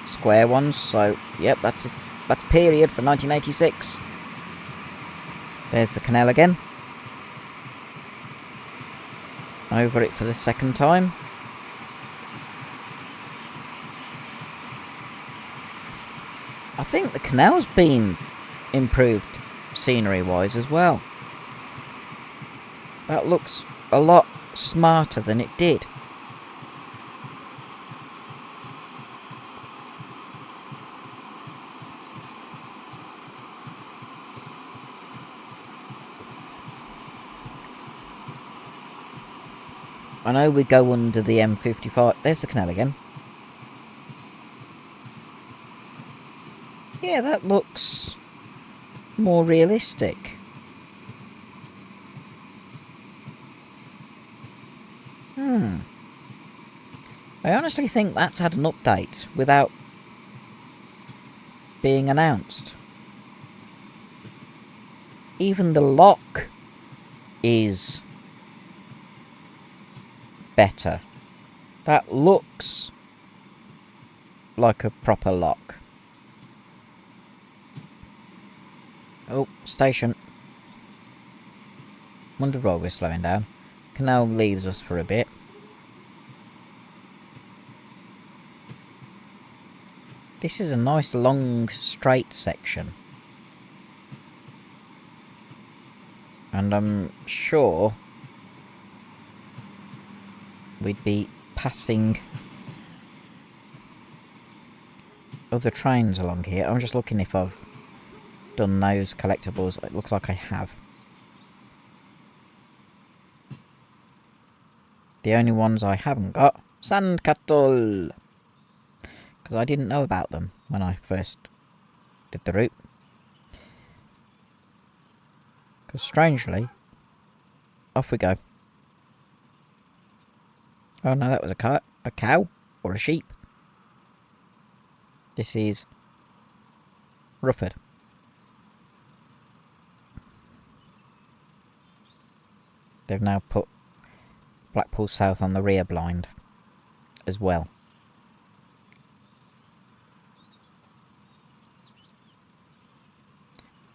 Square ones, so yep, that's period for 1986. There's the canal again. Over it for the second time. I think the canal's been improved scenery-wise as well. That looks a lot smarter than it did. I know we go under the M55. There's the canal again. Yeah, that looks more realistic. I honestly think that's had an update without being announced. Even the lock is better. That looks like a proper lock. Oh, station. Wonder why we're slowing down. Canal leaves us for a bit. This is a nice long straight section. And I'm sure we'd be passing other trains along here. I'm just looking if I've done those collectibles. It looks like I have. The only ones I haven't got, Sandcastle, because I didn't know about them when I first did the route. Because strangely, off we go. Oh no, that was a cow or a sheep. This is Rufford. They've now put Blackpool South on the rear blind as well.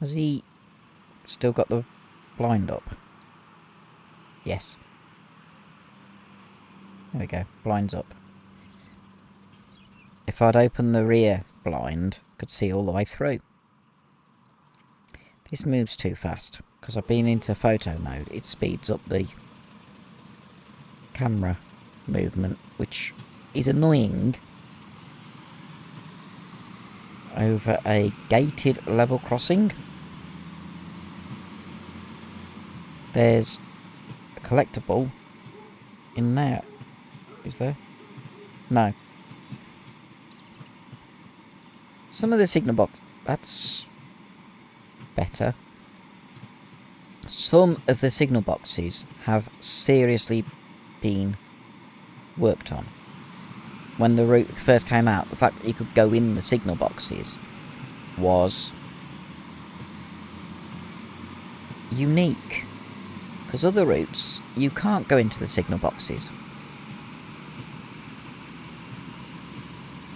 Has he still got the blind up? Yes. There we go, blind's up. If I'd opened the rear blind, I could see all the way through. This moves too fast, because I've been into photo mode. It speeds up the camera movement, which is annoying over a gated level crossing. There's a collectible in there. Is there? No. Some of the signal box, that's better. Some of the signal boxes have seriously been worked on. When the route first came out, the fact that you could go in the signal boxes was unique. Because other routes, you can't go into the signal boxes.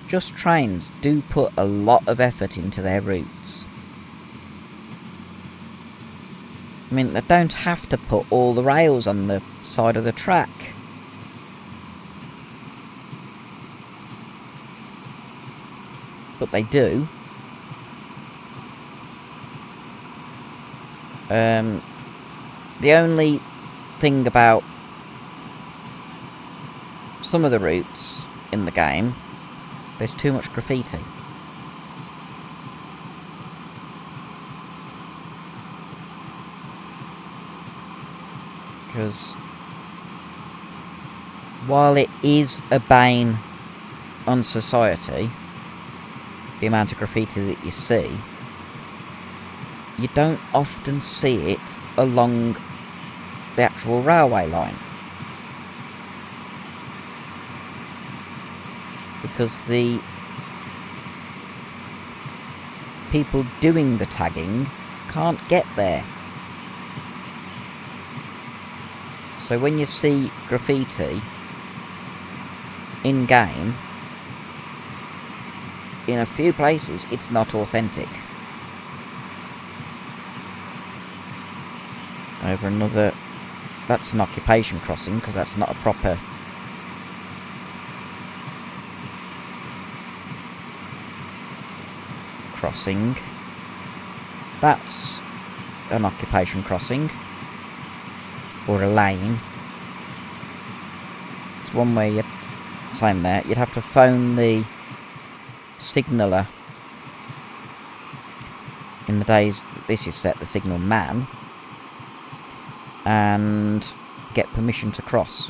Just Trains do put a lot of effort into their routes. I mean, they don't have to put all the rails on the side of the track. But they do. The only thing about some of the routes in the game, there's too much graffiti. Because while it is a bane on society, the amount of graffiti that you see, you don't often see it along the actual railway line. Because the people doing the tagging can't get there. So when you see graffiti in-game, in a few places it's not authentic. Over another... That's an occupation crossing, because that's not a proper... crossing. That's an occupation crossing. Or a lane. It's one where you... Same there. You'd have to phone the signaller. In the days that this is set, the signal man. And get permission to cross.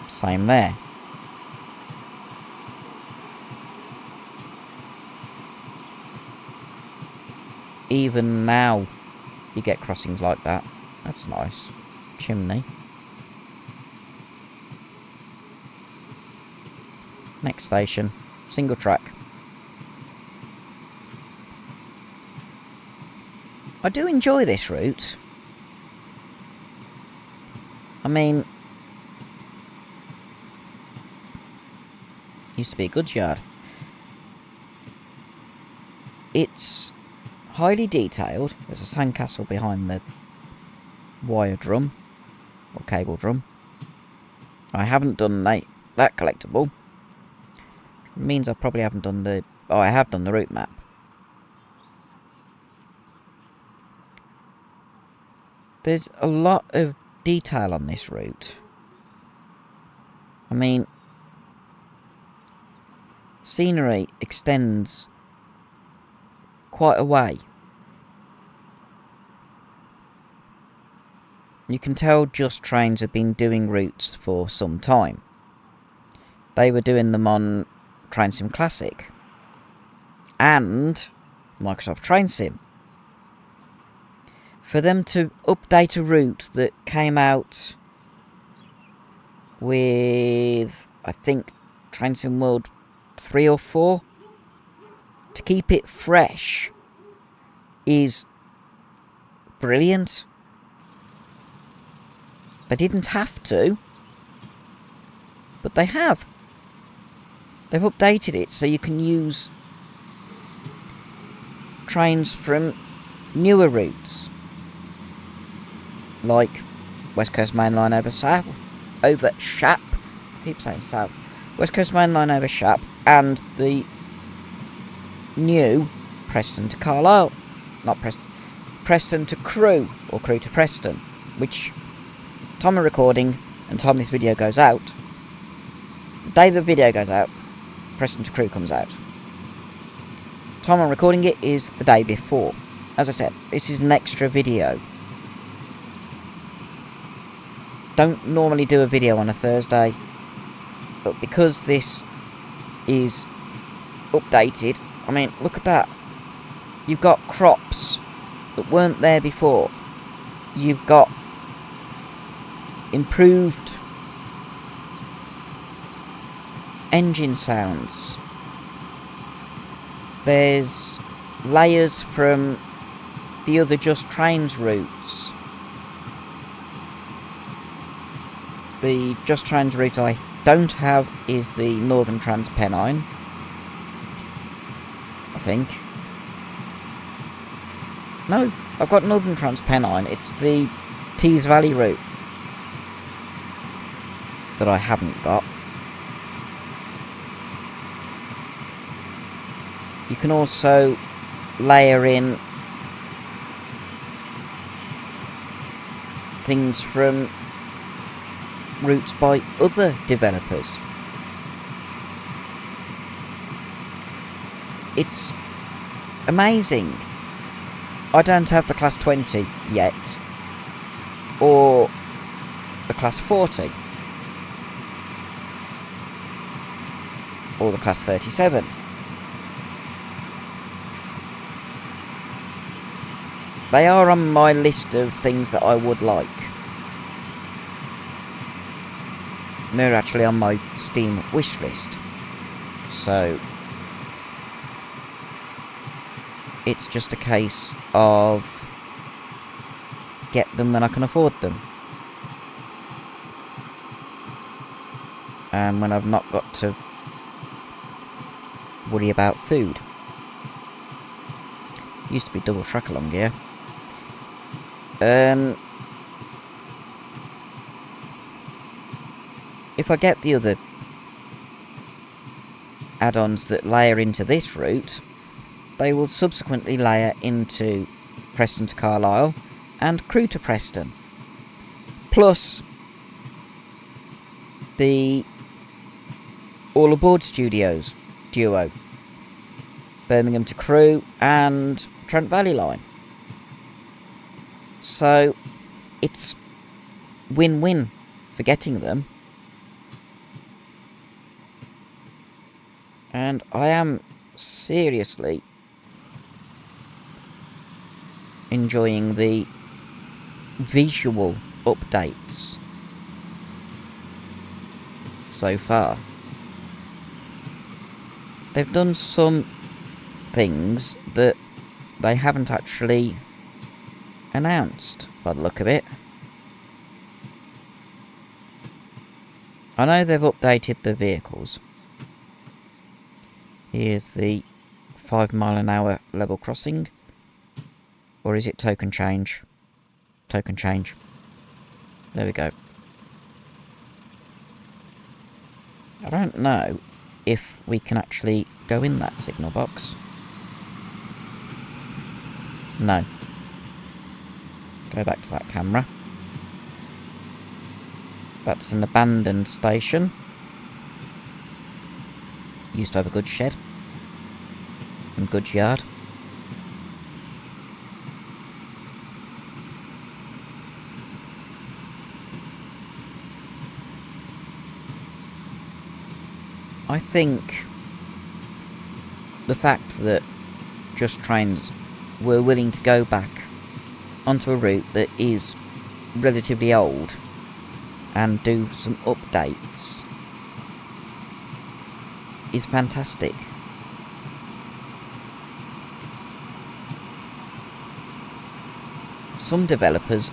Same there. Even now, you get crossings like that. That's nice. Chimney. Next station. Single track. I do enjoy this route. I mean... Used to be a goods yard. It's highly detailed. There's a sandcastle behind the wire drum. Or cable drum. I haven't done that collectible. It means I probably haven't done the... Oh, I have done the route map. There's a lot of detail on this route. I mean... Scenery extends quite a way. You can tell Just Trains have been doing routes for some time. They were doing them on Train Sim Classic and Microsoft Train Sim. For them to update a route that came out with, I think, Train Sim World 3 or 4, to keep it fresh is brilliant. They didn't have to, but they have. They've updated it so you can use trains from newer routes, like West Coast Mainline over South, over Shap. I keep saying South. West Coast Mainline over Shap, and the new Preston to Carlisle, not Preston, Preston to Crewe, or Crewe to Preston, which time of recording and time this video goes out, the day the video goes out, Preston to Crewe comes out. Time I'm recording it is the day before. As I said, this is an extra video. Don't normally do a video on a Thursday. But because this is updated, I mean, look at that. You've got crops that weren't there before. You've got improved engine sounds. There's layers from the other Just Trains routes. The Just Trains route I don't have is the Northern Transpennine, I think. No, I've got Northern Transpennine. It's the Tees Valley route that I haven't got. You can also layer in things from routes by other developers. It's amazing. I don't have the Class 20 yet, or the Class 40, or the Class 37. They are on my list of things that I would like. And they're actually on my Steam wish list. So it's just a case of get them when I can afford them. And when I've not got to worry about food. Used to be double track along here. If I get the other add-ons that layer into this route, they will subsequently layer into Preston to Carlisle and Crewe to Preston. Plus the All Aboard Studios duo, Birmingham to Crewe and Trent Valley Line. So it's win-win for getting them. And I am seriously enjoying the visual updates so far. They've done some things that they haven't actually announced, by the look of it. I know they've updated the vehicles. Here's the 5 mile an hour level crossing. Or is it token change? Token change. There we go. I don't know if we can actually go in that signal box. No. Go back to that camera. That's an abandoned station. Used to have a goods shed and goods yard. I think the fact that Just Trains were willing to go back onto a route that is relatively old and do some updates is fantastic. Some developers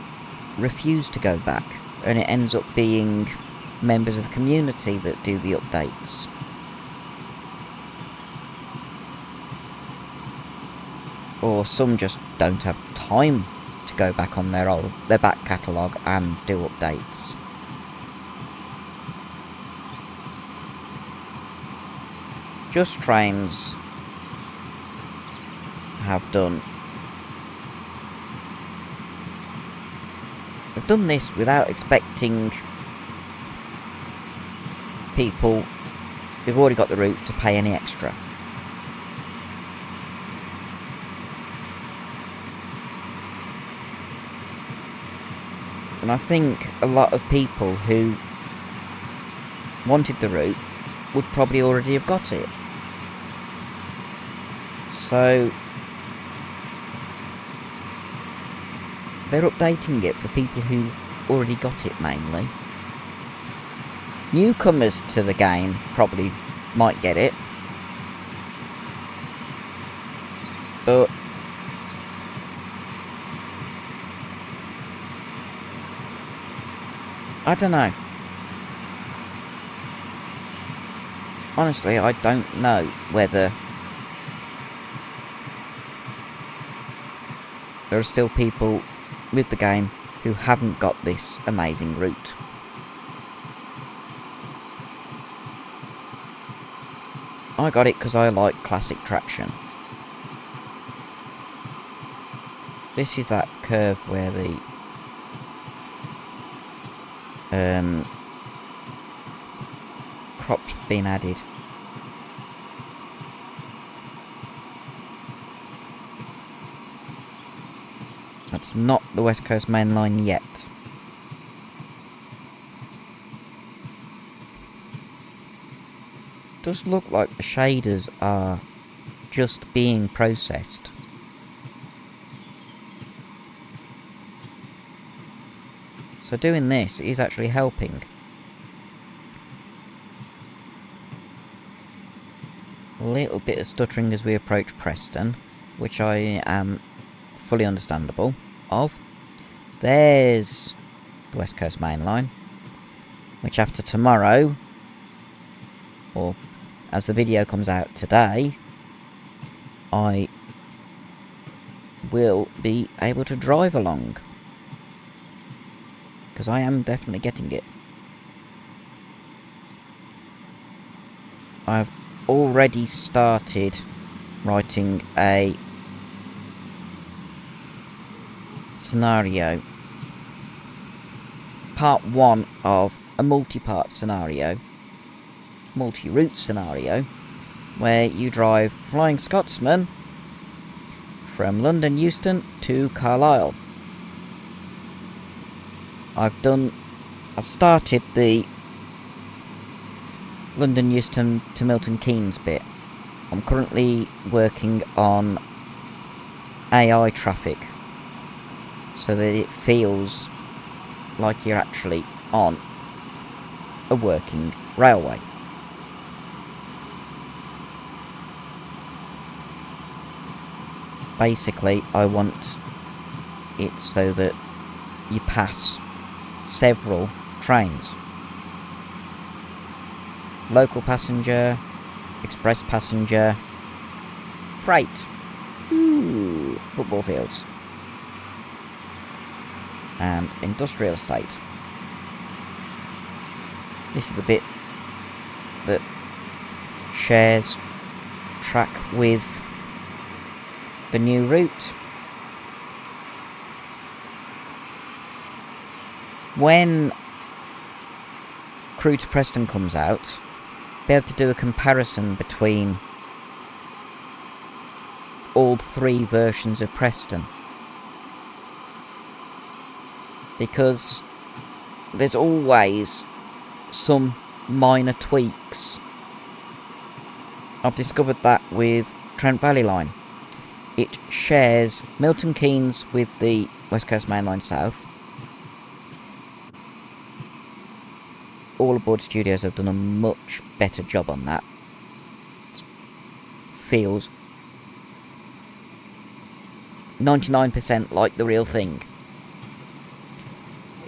refuse to go back, and it ends up being members of the community that do the updates. Or some just don't have time to go back on their back catalogue and do updates. Just Trains have done... They've done this without expecting people who've already got the route to pay any extra. And I think a lot of people who wanted the route would probably already have got it. So they're updating it for people who already got it mainly. Newcomers to the game probably might get it. But I don't know. Honestly, I don't know whether there are still people with the game who haven't got this amazing route. I got it because I like classic traction. This is that curve where the cropped been added. That's not the West Coast Mainline yet. Does look like the shaders are just being processed. So doing this is actually helping. A little bit of stuttering as we approach Preston, which I am fully understandable of. There's the West Coast Mainline, which after tomorrow, or as the video comes out today, I will be able to drive along. Because I am definitely getting it. I've already started writing a scenario. Part 1 of a multi-part scenario. Multi-route scenario. Where you drive Flying Scotsman from London Euston to Carlisle. I've started the London Euston to Milton Keynes bit. I'm currently working on AI traffic so that it feels like you're actually on a working railway. Basically, I want it so that you pass several trains. Local passenger, express passenger, freight. Ooh, football fields. And industrial estate. This is the bit that shares track with the new route. When Crew to Preston comes out, be able to do a comparison between all 3 versions of Preston. Because there's always some minor tweaks. I've discovered that with Trent Valley Line. It shares Milton Keynes with the West Coast Mainline South. All Aboard Studios have done a much better job on that. It feels 99% like the real thing.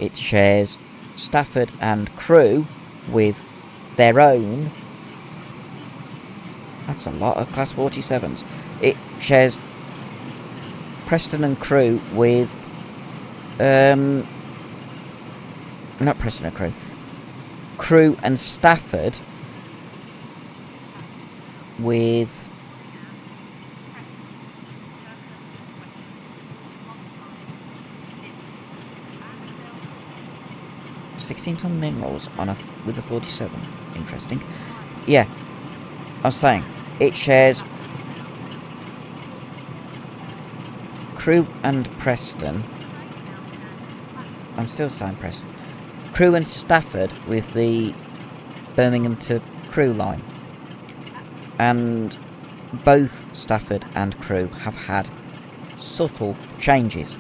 It shares Stafford and Crewe with their own. That's a lot of Class 47s. It shares Preston and Crewe with not Preston and Crewe. Crewe and Stafford with 16-ton minerals on with a 47. Interesting. Yeah, I was saying it shares Crewe and Preston. I'm still saying Preston. Crewe and Stafford with the Birmingham to Crewe line. And both Stafford and Crewe have had subtle changes.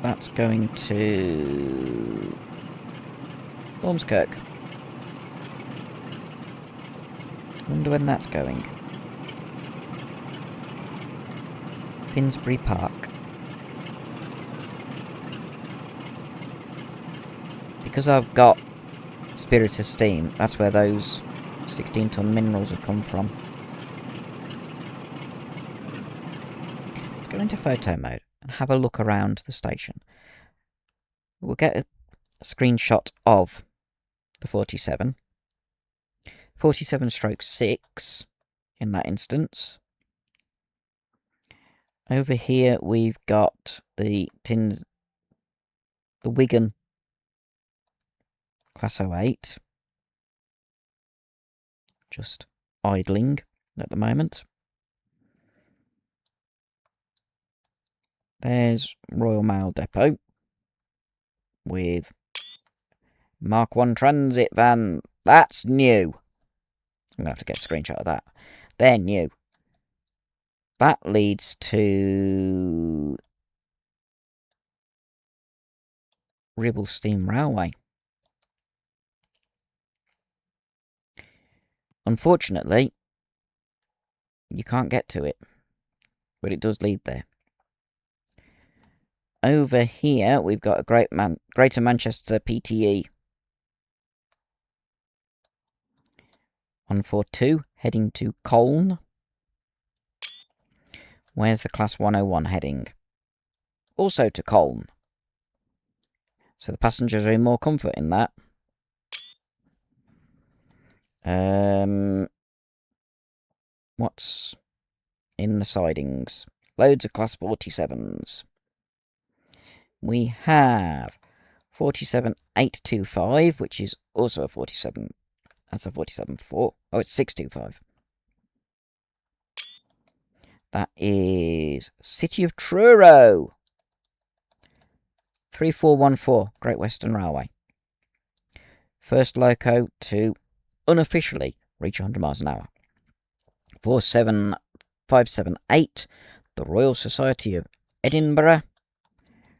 That's going to Ormskirk. Wonder when that's going. Finsbury Park. Because I've got Spirit of Steam, that's where those 16-ton minerals have come from. Let's go into photo mode and have a look around the station. We'll get a screenshot of the 47. 47/6 in that instance. Over here we've got the Wigan Class 08. Just idling at the moment. There's Royal Mail Depot with Mark 1 transit van. That's new. I'm going to have to get a screenshot of that. They're new. That leads to Ribble Steam Railway. Unfortunately, you can't get to it, but it does lead there. Over here, we've got a Greater Manchester PTE 142 heading to Colne. Where's the Class 101 heading? Also to Colne. So the passengers are in more comfort in that. What's in the sidings? Loads of Class 47s. We have 47825, which is also a 47. That's a 47-4. Oh, it's 625. That is City of Truro. 3414, Great Western Railway. First loco to unofficially reach 100 miles an hour. 47578, the Royal Society of Edinburgh.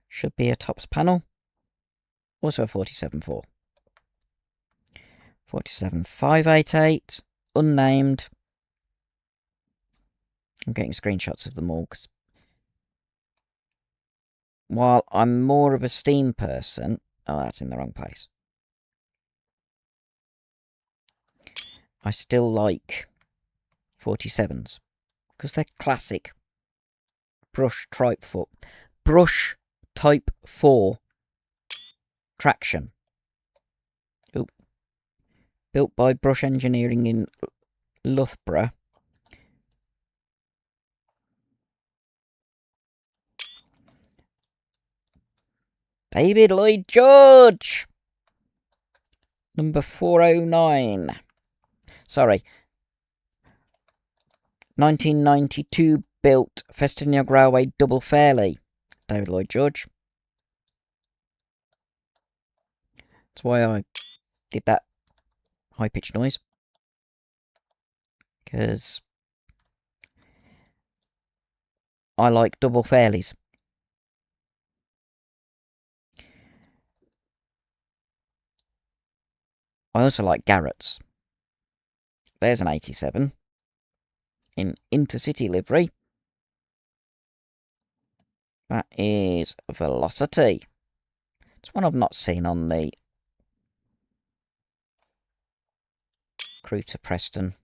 Should be a tops panel. Also a 47-4. 47588, unnamed. I'm getting screenshots of them all, because while I'm more of a steam person... Oh, that's in the wrong place. I still like 47s, because they're classic. Brush Type 4 traction. Ooh. Built by Brush Engineering in Loughborough. David Lloyd George! Number 409. Sorry. 1992 built Festiniog Railway double fairly. David Lloyd George. That's why I did that high-pitched noise. Because I like double fairlies. I also like Garrett's. There's an 87 in Intercity livery. That is Velocity. It's one I've not seen on the Crewe to Preston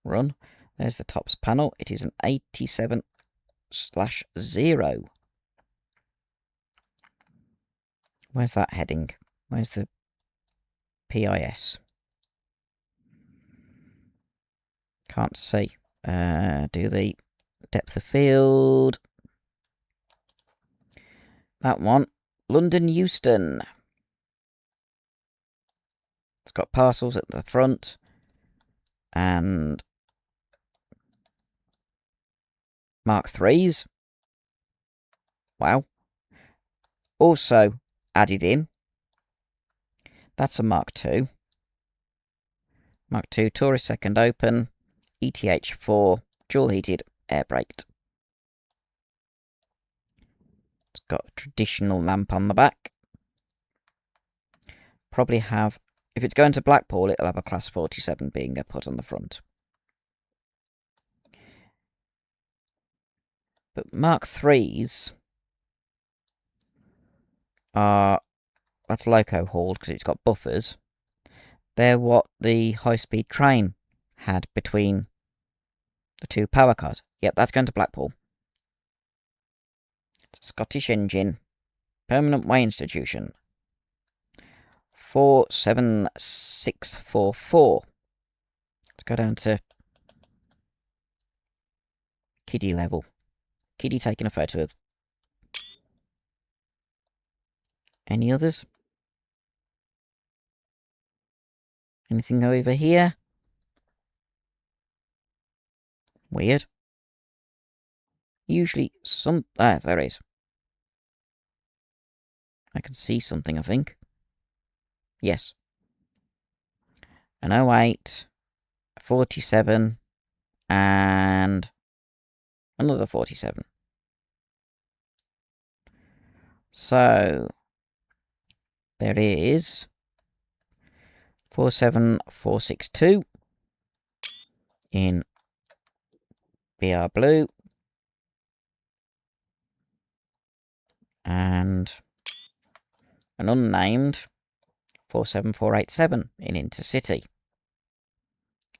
run. There's the tops panel. It is an 87/0. Where's that heading? Where's the PIS? Can't see. Do the depth of field. That one. London Euston. It's got parcels at the front. And Mark 3s. Wow. Also added in. That's a Mark 2. Mark 2 Tourist second open. ETH4 dual heated air braked. It's got a traditional lamp on the back. Probably have, if it's going to Blackpool, it'll have a Class 47 being put on the front. But Mark 3s are, that's loco hauled because it's got buffers. They're what the high-speed train had between the two power cars. Yep, that's going to Blackpool. It's a Scottish engine. Permanent Way Institution. 47644. Let's go down to kiddie level. Kiddie taking a photo of. Any others? Anything over here? Weird. Usually some... Ah, there is. I can see something, I think. Yes. An 08, a 47, and another 47. So, there is 47462 in BR Blue. And an unnamed 47487 in Intercity.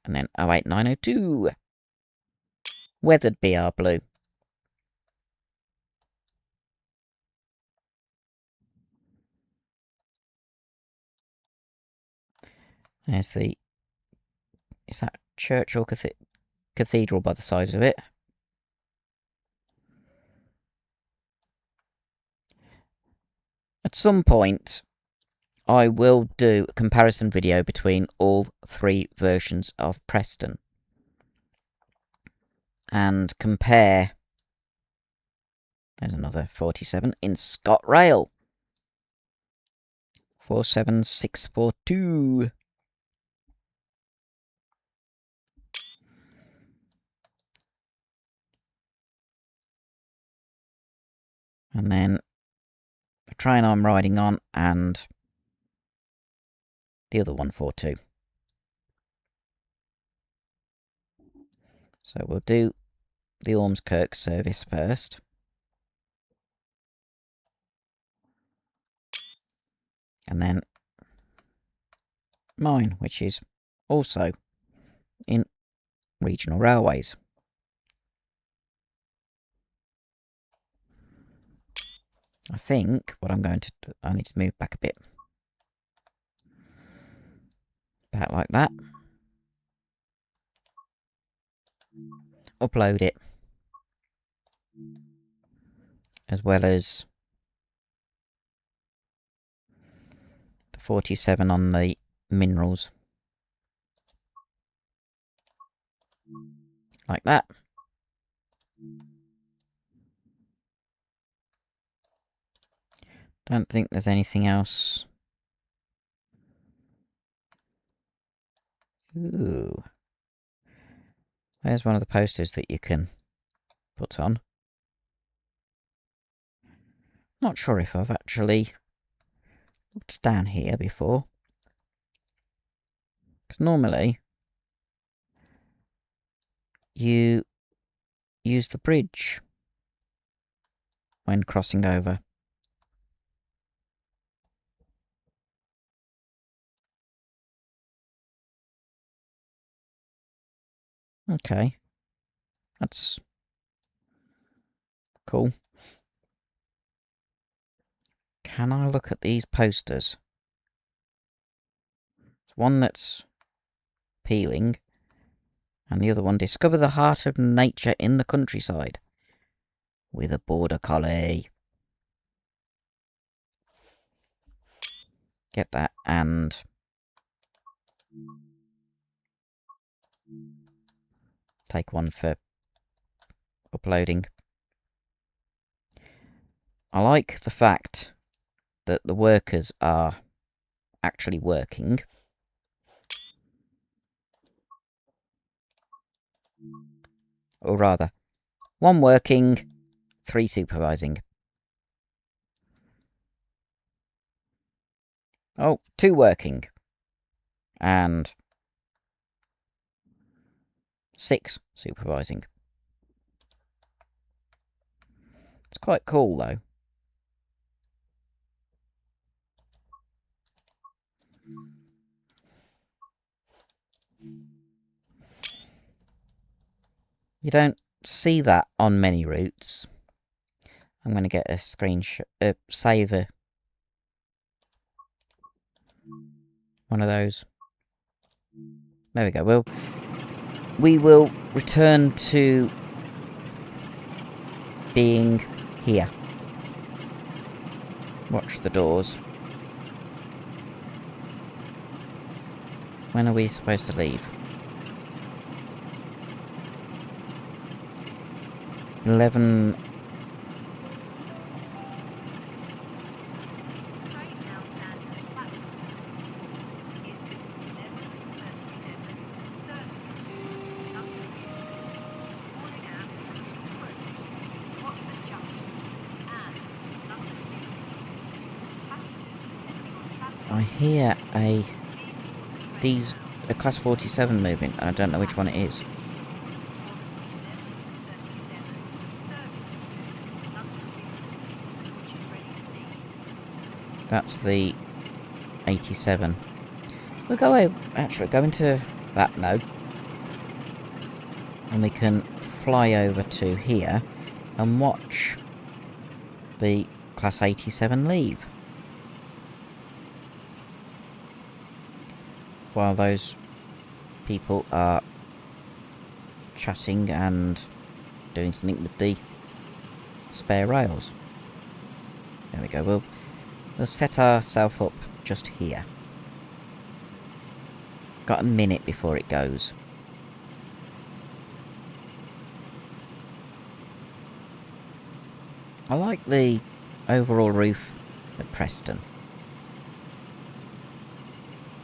And then 08902. Weathered BR Blue. There's the... Is that church or cathedral by the side of it? At some point, I will do a comparison video between all three versions of Preston. And compare... There's another 47 in ScotRail. 47642. And then the train I'm riding on and the other 142. So we'll do the Ormskirk service first. And then mine, which is also in regional railways. I think what I'm going to do, I need to move back a bit. About like that. Upload it. As well as the 47 on the minerals. Like that. Don't think there's anything else. Ooh. There's one of the posters that you can put on. Not sure if I've actually looked down here before. Because normally you use the bridge when crossing over. Okay. That's cool. Can I look at these posters? There's one that's peeling, and the other one, discover the heart of nature in the countryside with a border collie. Get that, and take one for Uploading. I like the fact that the workers are actually working. Or rather, 1 working, 3 supervising. Oh, 2 working. And 6 supervising. It's quite cool, though. You don't see that on many routes. I'm going to get a screenshot, saver. One of those. There we go. We will return to being here. Watch the doors. When are we supposed to leave? 11. I hear a class 47 moving, and I don't know which one it is. That's the 87. We'll go into that mode, and we can fly over to here and watch the class 87 leave. While those people are chatting and doing something with the spare rails. There we go. We'll set ourselves up just here. Got a minute before it goes. I like the overall roof at Preston.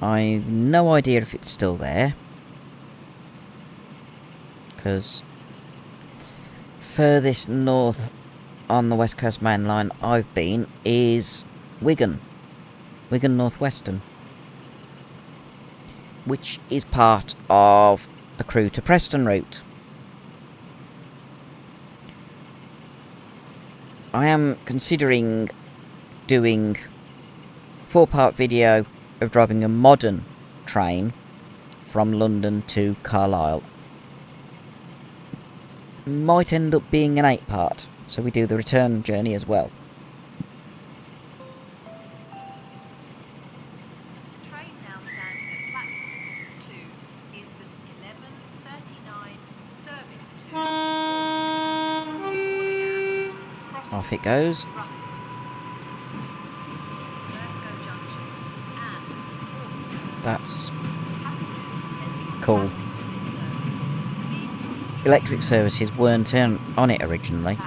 I've no idea if it's still there, because furthest north on the West Coast Mainline I've been is Wigan North Western, which is part of the Crewe to Preston route. I am considering doing a 4-part video of driving a modern train from London to Carlisle. Might end up being an 8-part, so we do the return journey as well. Train now standing at Blackpool 2 is the 11:39 service to Off it goes. That's cool. Electric services weren't on it originally.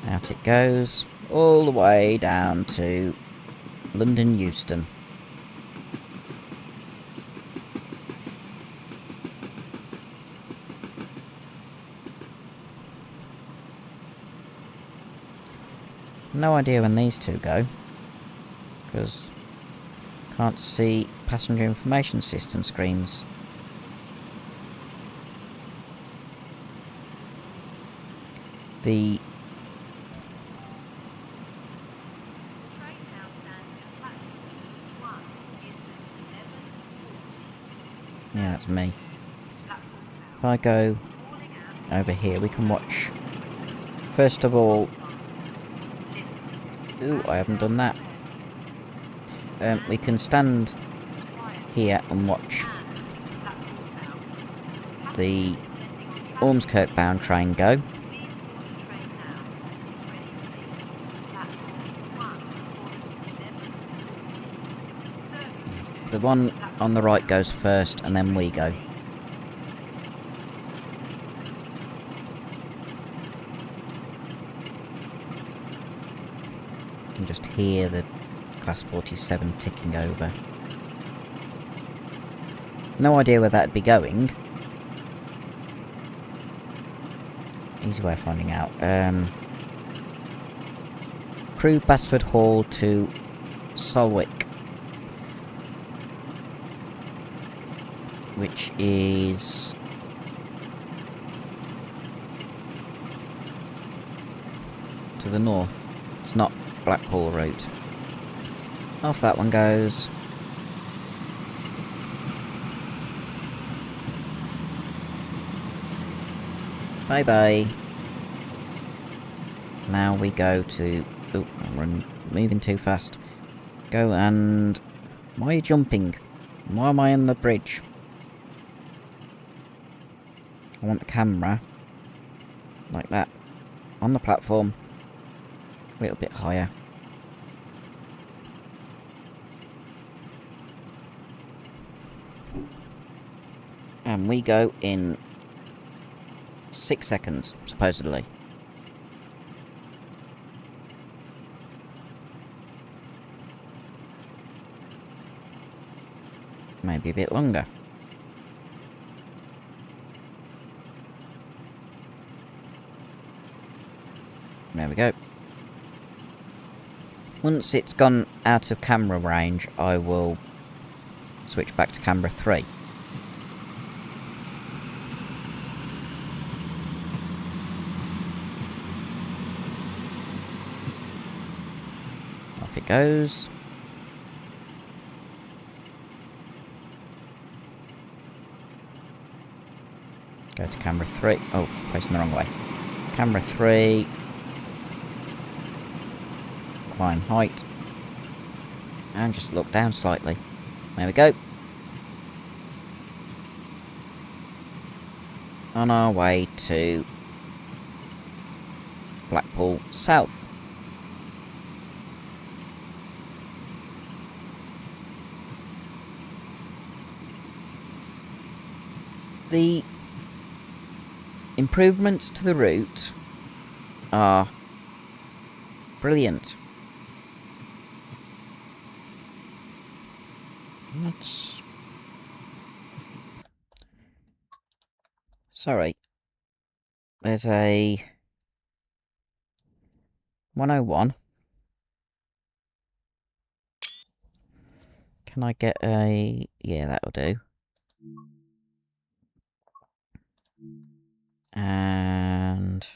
Out it goes, all the way down to London Euston. No idea when these two go, because can't see passenger information system screens. The yeah, that's me. If I go over here, we can watch. First of all, ooh, I haven't done that. We can stand here and watch the Ormskirk bound train go. The one on the right goes first and then we go. can just hear the Class 47 ticking over. No idea where that'd be going. Easy way of finding out. Crewe Basford Hall to Solwick, which is to the north. It's not Blackpool route. Off that one goes. Bye bye. Now we go to... Oh, I'm moving too fast. Go and... Why are you jumping? Why am I on the bridge? I want the camera. Like that. On the platform. A little bit higher. And we go in 6 seconds, supposedly. Maybe a bit longer. There we go. Once it's gone out of camera range, I will switch back to camera 3. Off it goes. Go to camera 3. Oh, facing the wrong way. Camera 3. Climb height. And just look down slightly. There we go. On our way to Blackpool South. The improvements to the route are brilliant. That's... Sorry. There's a 101. Can I get a... Yeah, that'll do. And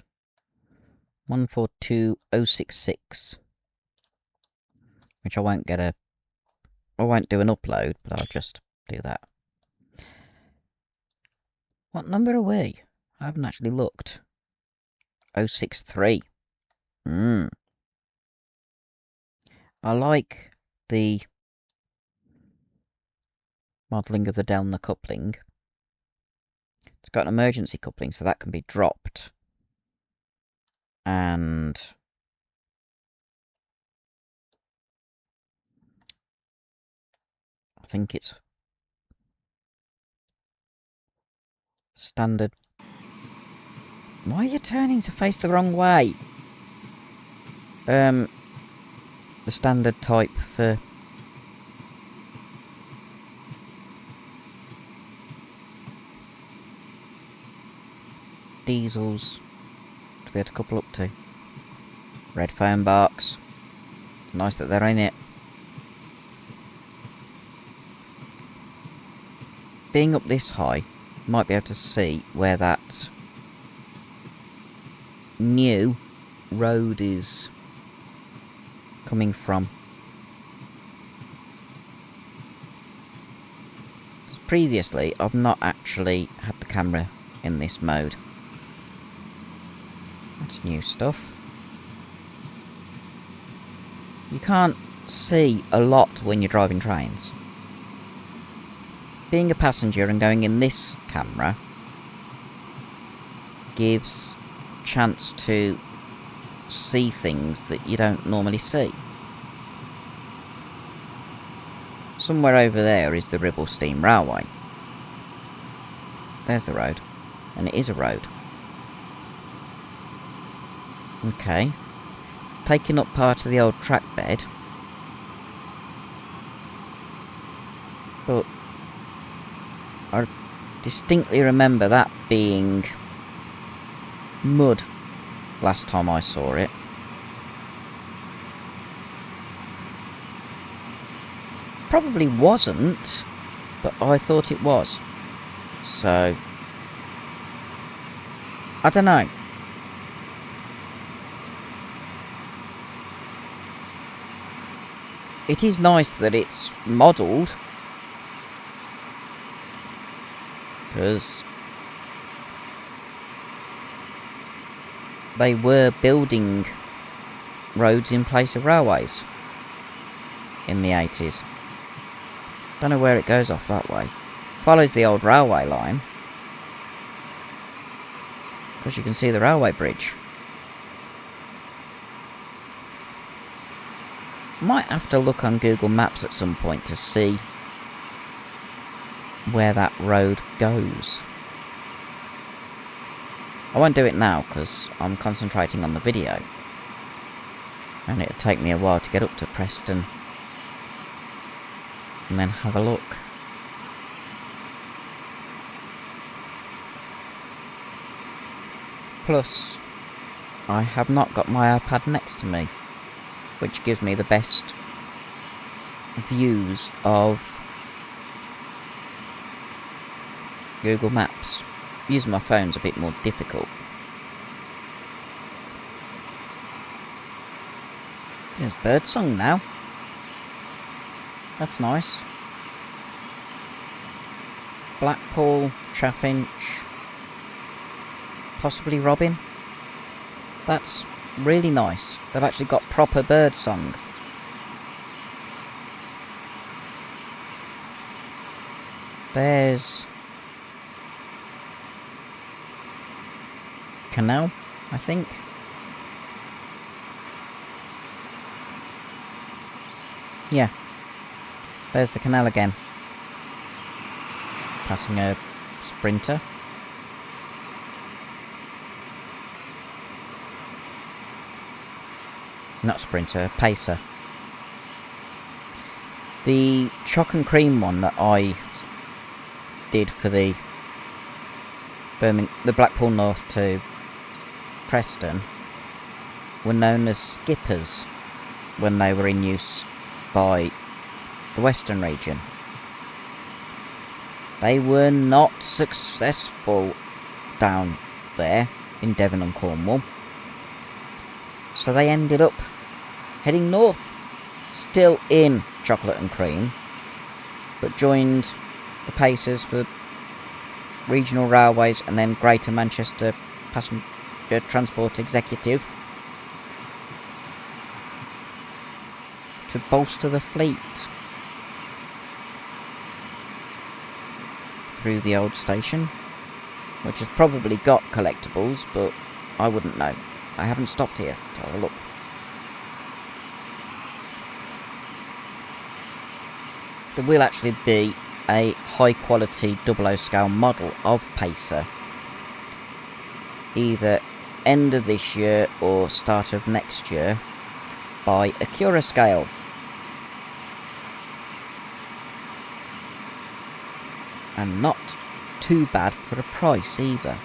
142066, which I won't get a... I won't do an upload, but I'll just do that. What number are we? I haven't actually looked. 063. I like the modelling of the down the coupling. It's got an emergency coupling, so that can be dropped. And I think it's standard. Why are you turning to face the wrong way? The standard type for diesels to be able to couple up to. Red foam barks. Nice that they're in it. Being up this high, you might be able to see where that new road is coming from. Previously, I've not actually had the camera in this mode. That's new stuff. You can't see a lot when you're driving trains. Being a passenger and going in this camera gives chance to see things that you don't normally see. Somewhere over there is the Ribble Steam Railway. There's the road. And it is a road. Okay. taking up part of the old track bed. But I distinctly remember that being mud last time I saw it. Probably wasn't, but I thought it was. So, I don't know. It is nice that it's modelled, because they were building roads in place of railways in the 80s. Don't know where it goes off that way. Follows the old railway line, because you can see the railway bridge. Might have to look on Google Maps at some point to see where that road goes. I won't do it now because I'm concentrating on the video, and it'll take me a while to get up to Preston and then have a look. Plus, I have not got my iPad next to me, which gives me the best views of Google Maps. Using my phone's a bit more difficult. There's birdsong now. That's nice. Blackpool, chaffinch, possibly robin. That's really nice. They've actually got proper birdsong. There's canal, I think. Yeah. There's the canal again. Passing a sprinter. Not sprinter, pacer. The choc and cream one that I did for the Blackpool North to Preston were known as skippers when they were in use by the Western region. They were not successful down there in Devon and Cornwall, so they ended up heading north, still in chocolate and cream, but joined the Pacers for regional railways and then Greater Manchester Passenger Transport Executive to bolster the fleet through the old station, which has probably got collectibles, but I wouldn't know. I haven't stopped here to have a look. There will actually be a high quality 00 scale model of Pacer either end of this year or start of next year by Acura Scale. And not too bad for a price either.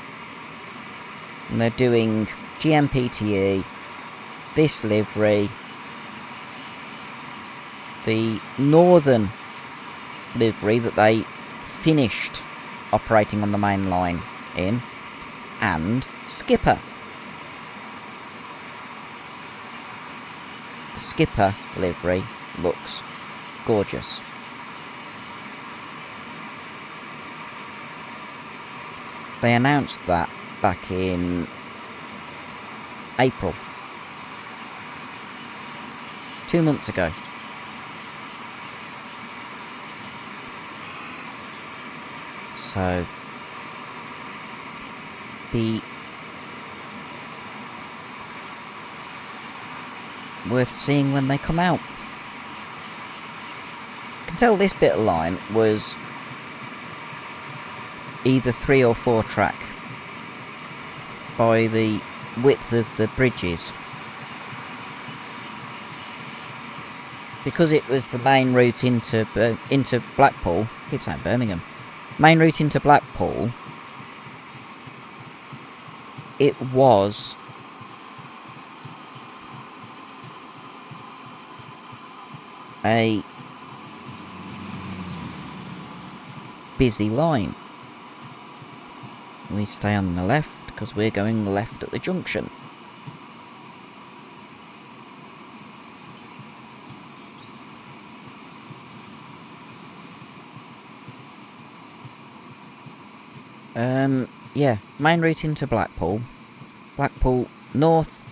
And they're doing GMPTE, this livery, the northern livery that they finished operating on the main line in, and Skipper. The Skipper livery looks gorgeous. They announced that back in April, 2 months ago. So, be worth seeing when they come out. You can tell this bit of line was either 3 or 4 track by the width of the bridges. because it was the main route into Blackpool. I keep saying Birmingham. Main route into Blackpool. It was a busy line. We stay on the left because we're going left at the junction. Yeah, main route into Blackpool. Blackpool North,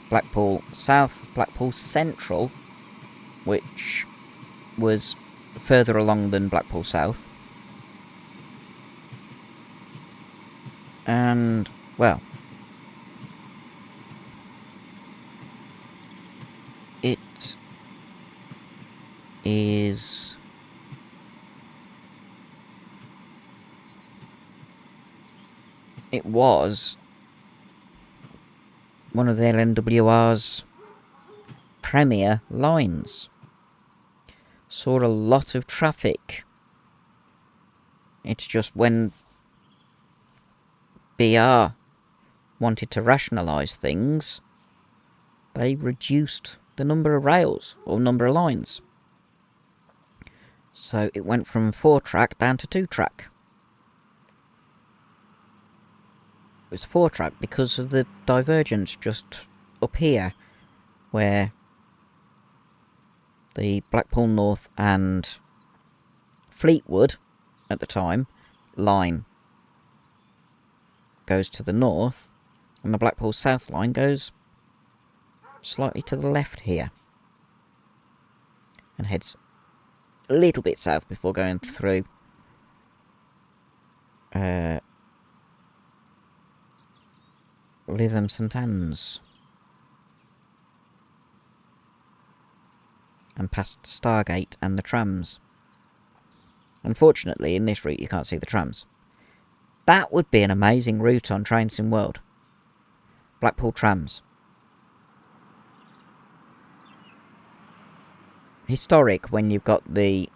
Blackpool South, Blackpool Central, which was further along than Blackpool South. And, well, it is... It was one of the LNWR's premier lines. Saw a lot of traffic. It's just when BR wanted to rationalise things, they reduced the number of rails, or number of lines. So it went from 4-track down to 2-track. It was 4-track because of the divergence just up here, where the Blackpool North and Fleetwood, at the time, line goes to the north, and the Blackpool South line goes slightly to the left here, and heads a little bit south before going through Lytham St Anne's and past Stargate and the trams. Unfortunately, in this route you can't see the trams. That would be an amazing route on Train Sim World. Blackpool trams. Historic when you've got the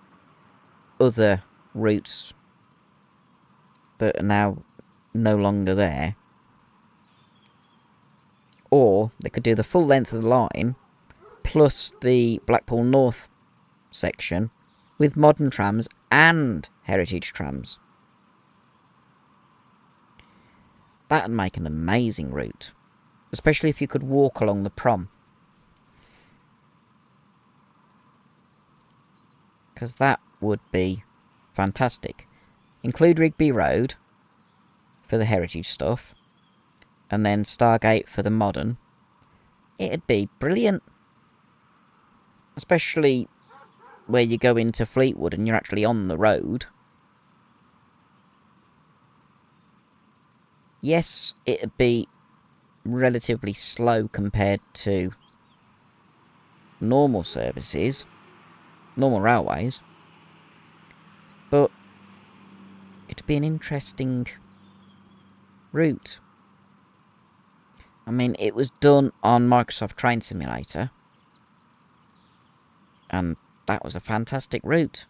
other routes that are now no longer there. Or they could do the full length of the line plus the Blackpool North section with modern trams and heritage trams. That'd make an amazing route, especially if you could walk along the prom. Because that would be fantastic. Include Rigby Road for the heritage stuff, and then Stargate for the modern. It'd be brilliant. Especially where you go into Fleetwood and you're actually on the road. Yes, it'd be relatively slow compared to normal services, normal railways, but it'd be an interesting route. I mean, it was done on Microsoft Train Simulator, and that was a fantastic route.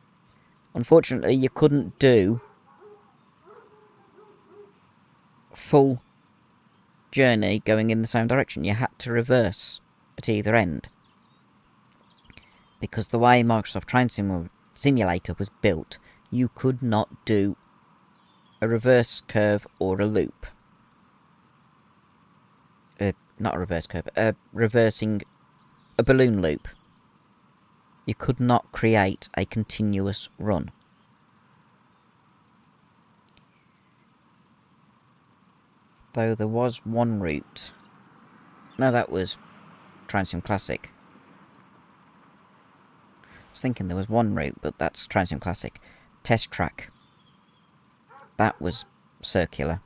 Unfortunately, you couldn't do full journey going in the same direction. You had to reverse at either end, because the way Microsoft Train Simulator was built, you could not do a reverse curve or a loop. Not a reverse curve, reversing a balloon loop. You could not create a continuous run. Though there was one route. No, that was Train Sim Classic. I was thinking there was one route, but that's Train Sim Classic. Test Track. That was circular.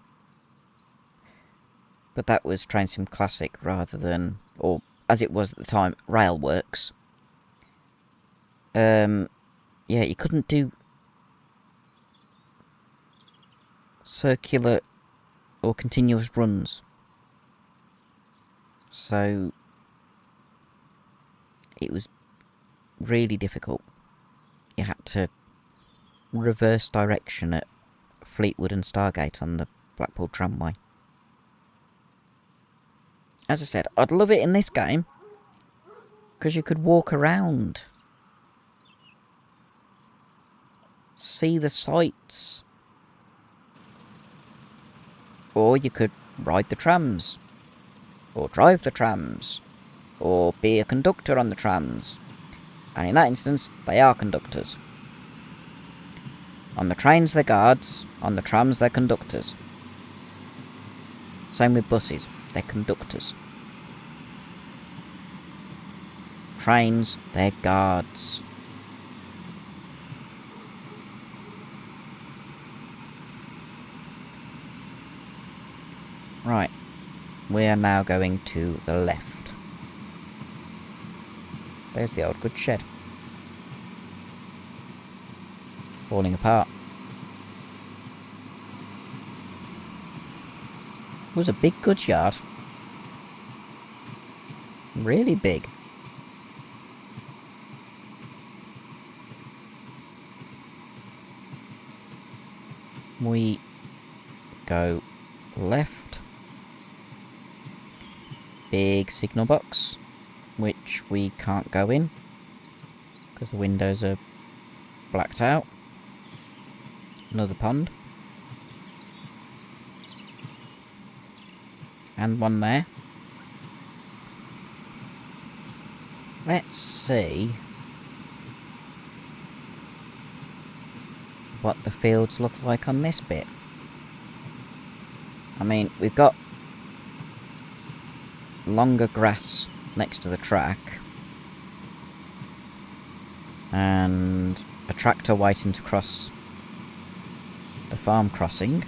But that was Train Sim Classic rather than, or as it was at the time, Railworks. Yeah, you couldn't do circular or continuous runs. So it was really difficult. You had to reverse direction at Fleetwood and Stargate on the Blackpool tramway. As I said, I'd love it in this game, because you could walk around, see the sights, or you could ride the trams, or drive the trams, or be a conductor on the trams, and in that instance, they are conductors. On the trains, they're guards, on the trams, they're conductors. Same with buses, they're conductors. Trains, they're guards. Right, we are now going to the left. There's the old goods shed. Falling apart. It was a big goods yard. Really big. We go left. Big signal box, which we can't go in because the windows are blacked out. Another pond. And one there. Let's see what the fields look like on this bit. I mean, we've got longer grass next to the track and a tractor waiting to cross the farm crossing.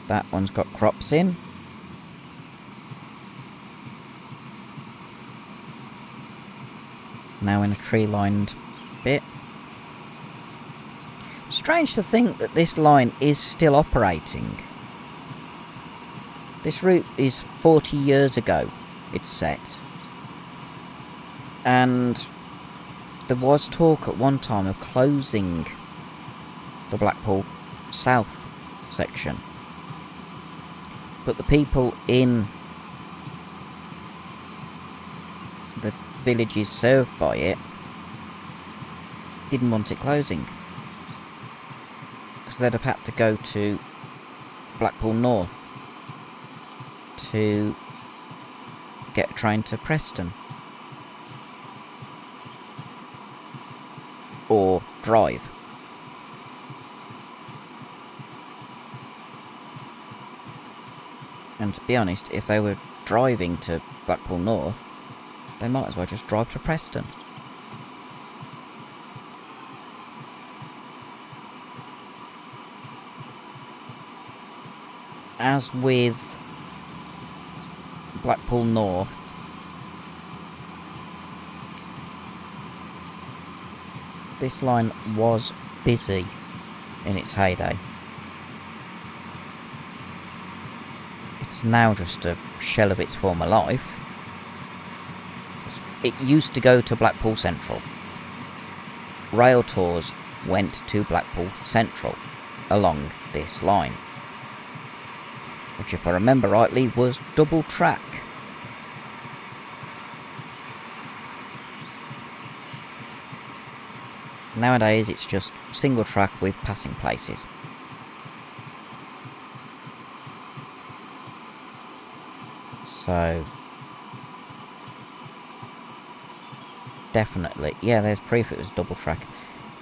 That one's got crops in. Now in a tree-lined bit. Strange to think that this line is still operating. This route is 40 years ago, it's set. And there was talk at one time of closing the Blackpool South section. But the people in the villages served by it didn't want it closing. Because they'd have had to go to Blackpool North to get a train to Preston. Or drive. And to be honest, if they were driving to Blackpool North, they might as well just drive to Preston. As with Blackpool North, this line was busy in its heyday. It's now just a shell of its former life. It used to go to Blackpool Central. Rail tours went to Blackpool Central along this line, which, if I remember rightly, was double track. Nowadays it's just single track with passing places. So definitely, yeah, there's proof it was double track.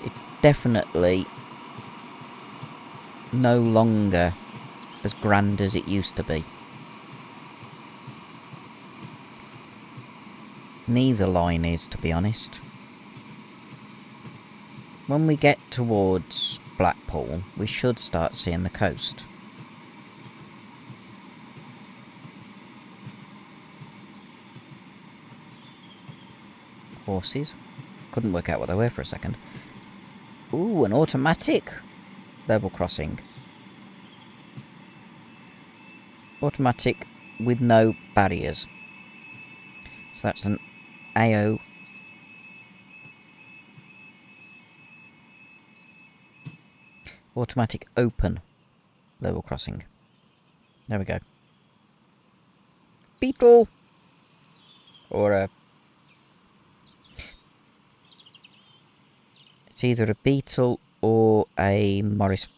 It's definitely no longer as grand as it used to be. Neither line is, to be honest. When we get towards Blackpool, we should start seeing the coast. Horses. Couldn't work out what they were for a second. Ooh, an automatic level crossing. Automatic with no barriers. So that's an AO. Automatic open level crossing. There we go. Beetle! Or a... It's either a Beetle or a Morris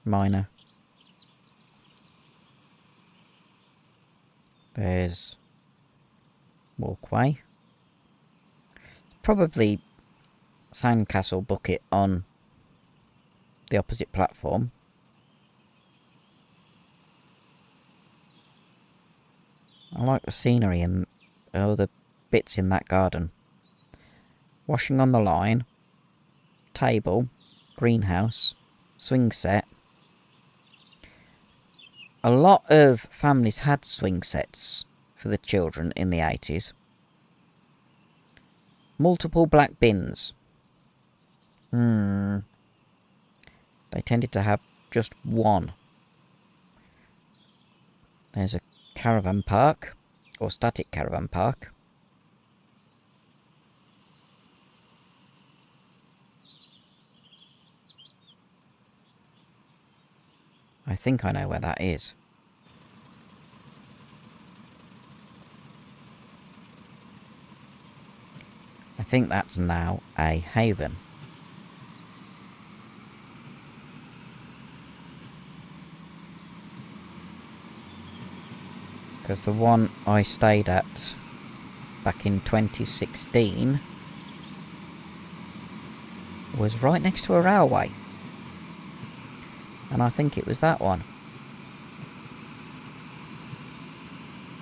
Minor. There's walkway. Probably Sandcastle bucket on the opposite platform. I like the scenery and the bits in that garden. Washing on the line. Table. Greenhouse. Swing set. A lot of families had swing sets for the children in the 80s. Multiple black bins. They tended to have just one. There's a caravan park, or static caravan park. I think I know where that is. I think that's now a haven. Because the one I stayed at back in 2016 was right next to a railway. And I think it was that one.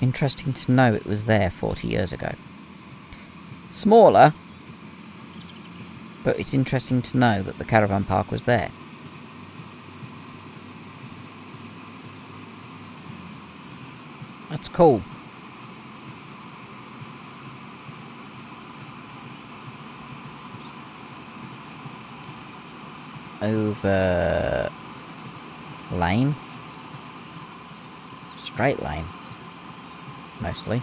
Interesting to know it was there 40 years ago. Smaller, but it's interesting to know that the caravan park was there. That's cool. Over lane. Straight lane. Mostly.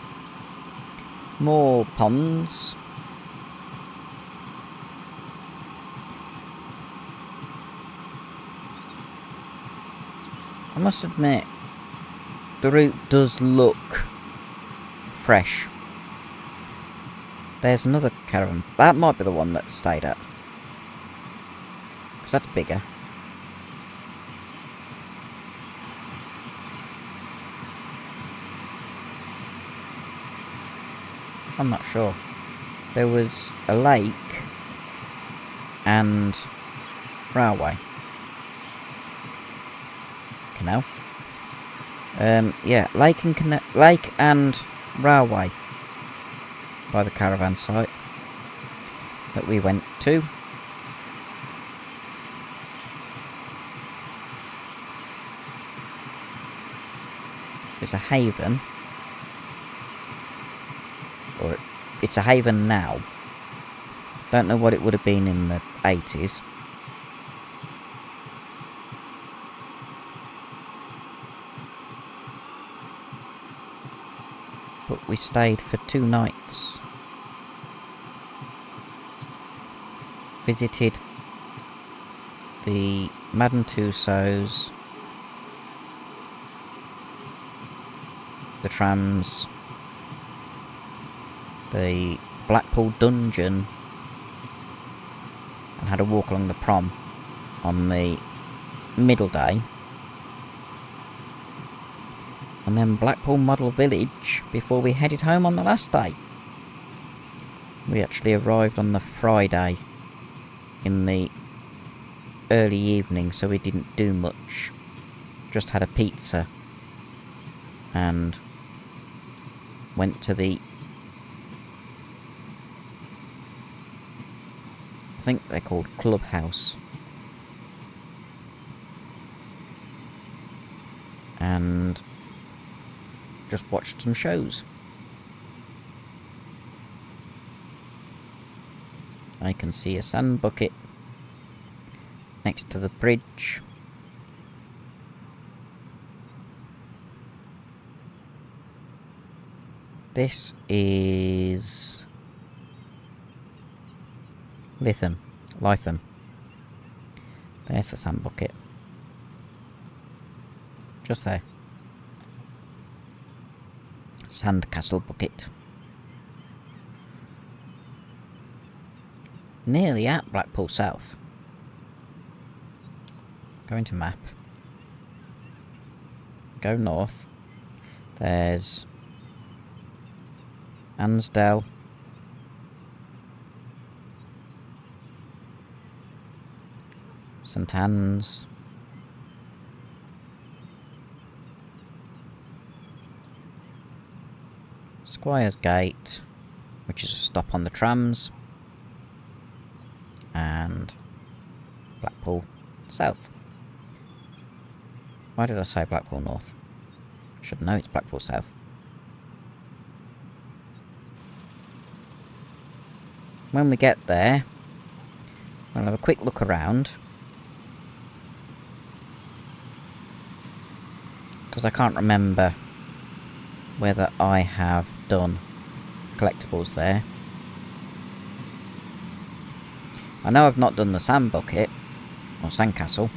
More ponds. I must admit, the route does look fresh. There's another caravan. That might be the one that stayed at. Because that's bigger. I'm not sure. There was a lake and railway. Canal. Yeah, lake and railway by the caravan site that we went to. It's a haven. Or it's a haven now. Don't know what it would have been in the 80s. But we stayed for 2 nights. Visited the Madame Tussauds, the trams, the Blackpool Dungeon, and had a walk along the prom on the middle day. And then Blackpool Model Village before we headed home on the last day. We actually arrived on the Friday in the early evening, so we didn't do much. Just had a pizza and went to the... I think they're called Clubhouse. And just watched some shows. I can see a sand bucket next to the bridge. This is Lytham. There's the sand bucket. Just there. Sandcastle bucket. Nearly at Blackpool South. Going to map. Go north. There's Ansdell. St Anne's. Squires Gate, which is a stop on the trams. And Blackpool South. Why did I say Blackpool North? I should know it's Blackpool South. When we get there, we'll have a quick look around. Because I can't remember whether I have done collectibles there. I know I've not done the sand bucket, or sandcastle.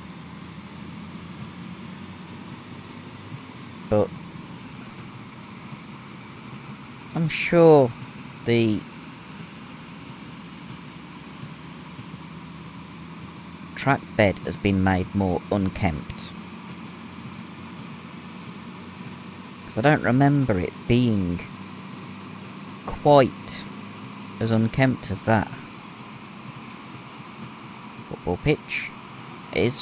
But I'm sure the track bed has been made more unkempt. Because I don't remember it being quite as unkempt as that. Football pitch is.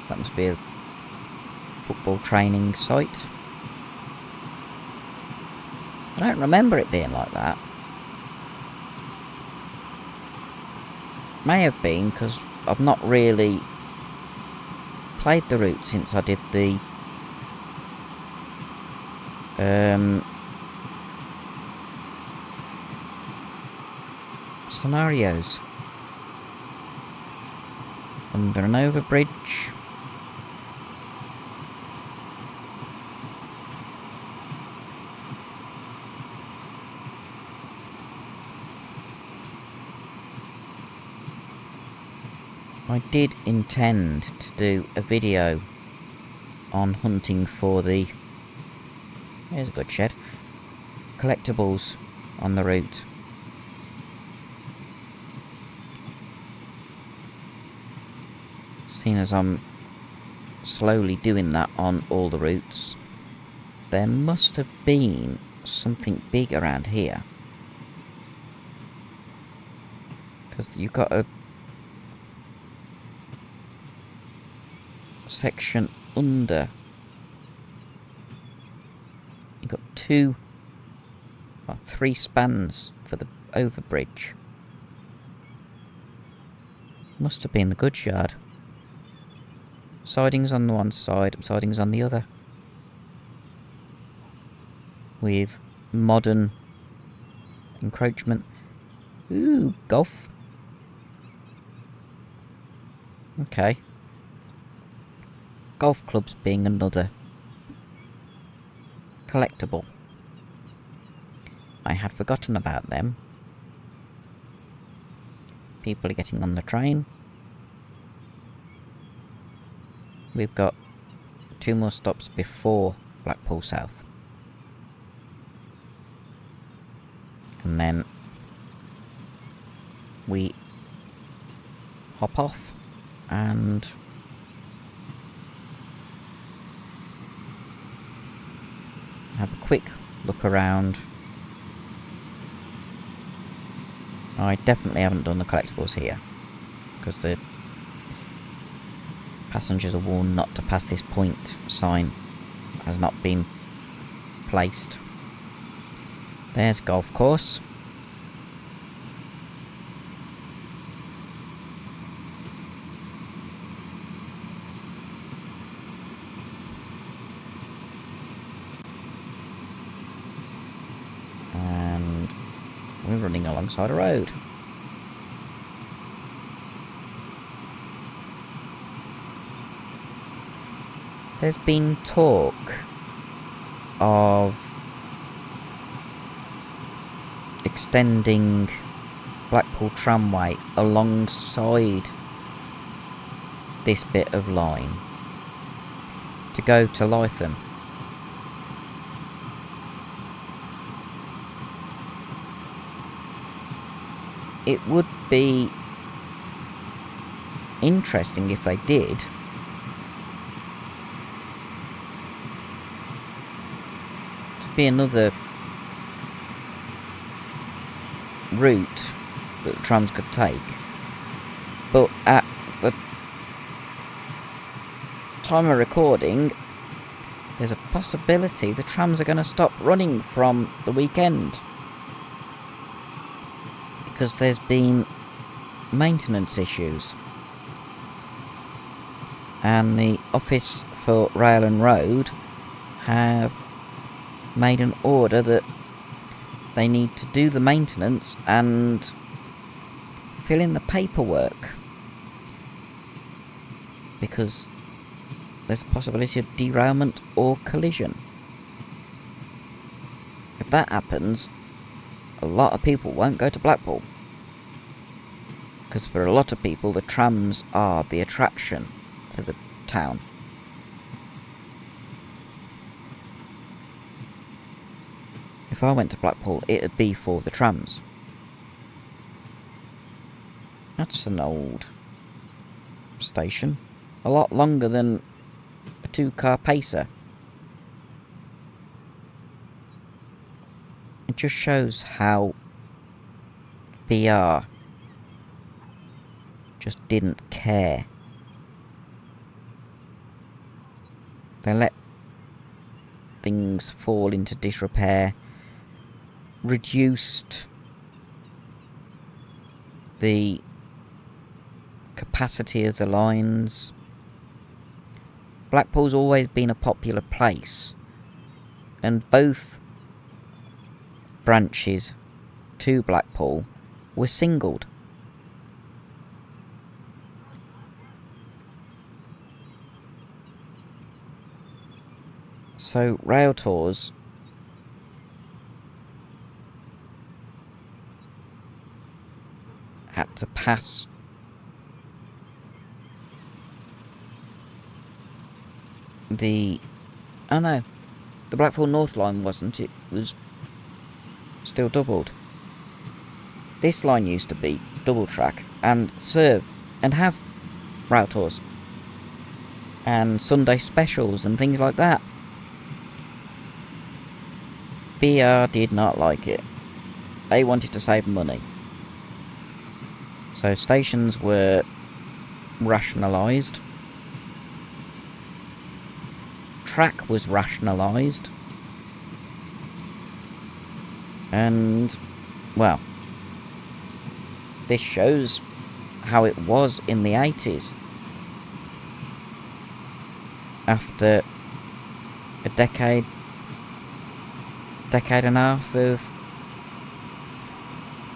So that must be a football training site. I don't remember it being like that. May have been, because I've not really played the route since I did the scenarios. Under an overbridge. I did intend to do a video on hunting for the... Here's a good shed. Collectibles on the route. Seeing as I'm slowly doing that on all the routes, there must have been something big around here. Because you've got a section under. You've got three spans for the overbridge. Must have been the goods yard. Sidings on the one side, sidings on the other. With modern encroachment. Ooh, golf. Okay. Golf clubs being another collectible. I had forgotten about them. People are getting on the train. We've got 2 more stops before Blackpool South. And then we hop off and have a quick look around. I definitely haven't done the collectibles here, because the passengers are warned not to pass this point sign has not been placed. There's golf course. And we're running alongside a road. There's been talk of extending Blackpool Tramway alongside this bit of line to go to Lytham. It would be interesting if they did. To be another route that the trams could take. But at the time of recording, there's a possibility the trams are going to stop running from the weekend. Because there's been maintenance issues. And the Office for Rail and Road have made an order that they need to do the maintenance and fill in the paperwork. Because there's a possibility of derailment or collision. If that happens, a lot of people won't go to Blackpool. Because for a lot of people, the trams are the attraction to the town. If I went to Blackpool, it'd be for the trams. That's an old station. A lot longer than a 2-car pacer. It just shows how BR just didn't care. They let things fall into disrepair, reduced the capacity of the lines. Blackpool's always been a popular place, and both branches to Blackpool were singled. So rail tours had to pass the... Oh no, the Blackpool North line wasn't, it was still doubled. This line used to be double track and serve and have rail tours and Sunday specials and things like that. BR did not like it. They wanted to save money. So stations were rationalised. Track was rationalised. And, well, this shows how it was in the 80s. After a decade and a half of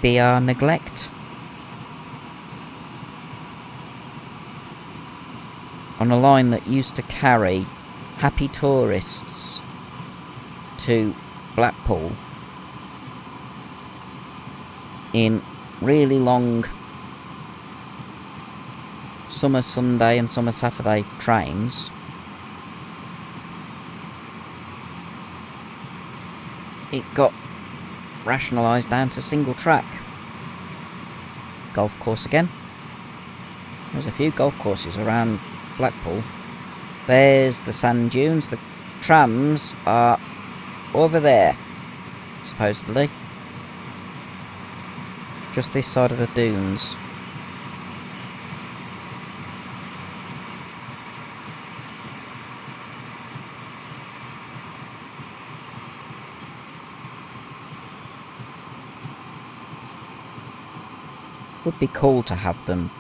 BR neglect. On a line that used to carry happy tourists to Blackpool in really long summer Sunday and summer Saturday trains. It got rationalised down to single track. Golf course again. There's a few golf courses around Blackpool. There's the sand dunes. The trams are over there, supposedly. Just this side of the dunes. Would be cool to have them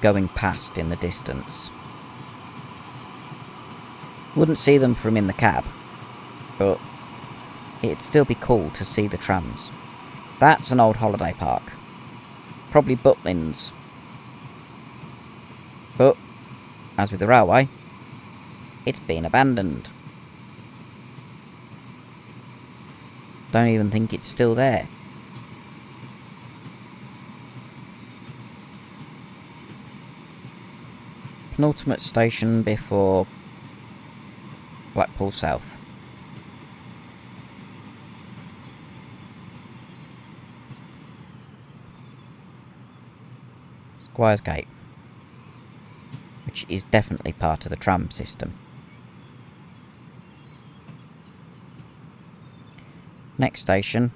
going past in the distance. Wouldn't see them from in the cab, but it'd still be cool to see the trams. That's an old holiday park. Probably Butlins. But, as with the railway, it's been abandoned. don't even think it's still there. Penultimate station before Blackpool South. Squires Gate, which is definitely part of the tram system. Next station,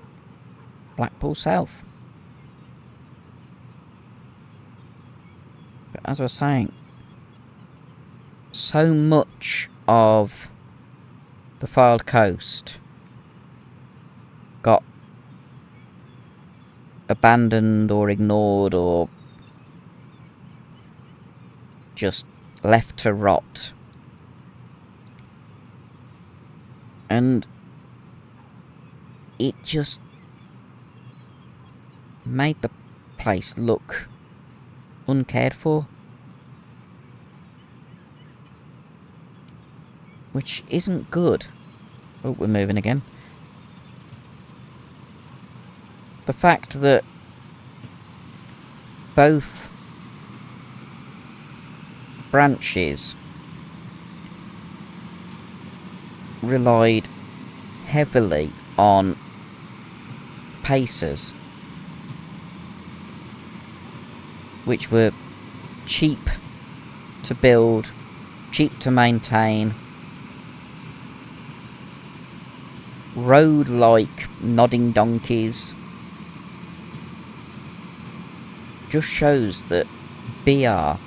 Blackpool South. But as I was saying, so much of the Fylde coast got abandoned or ignored or just left to rot. And it just made the place look uncared for. Which isn't good. Oh, we're moving again. The fact that both branches relied heavily on pacers, which were cheap to build, cheap to maintain, road-like nodding donkeys, just shows that BR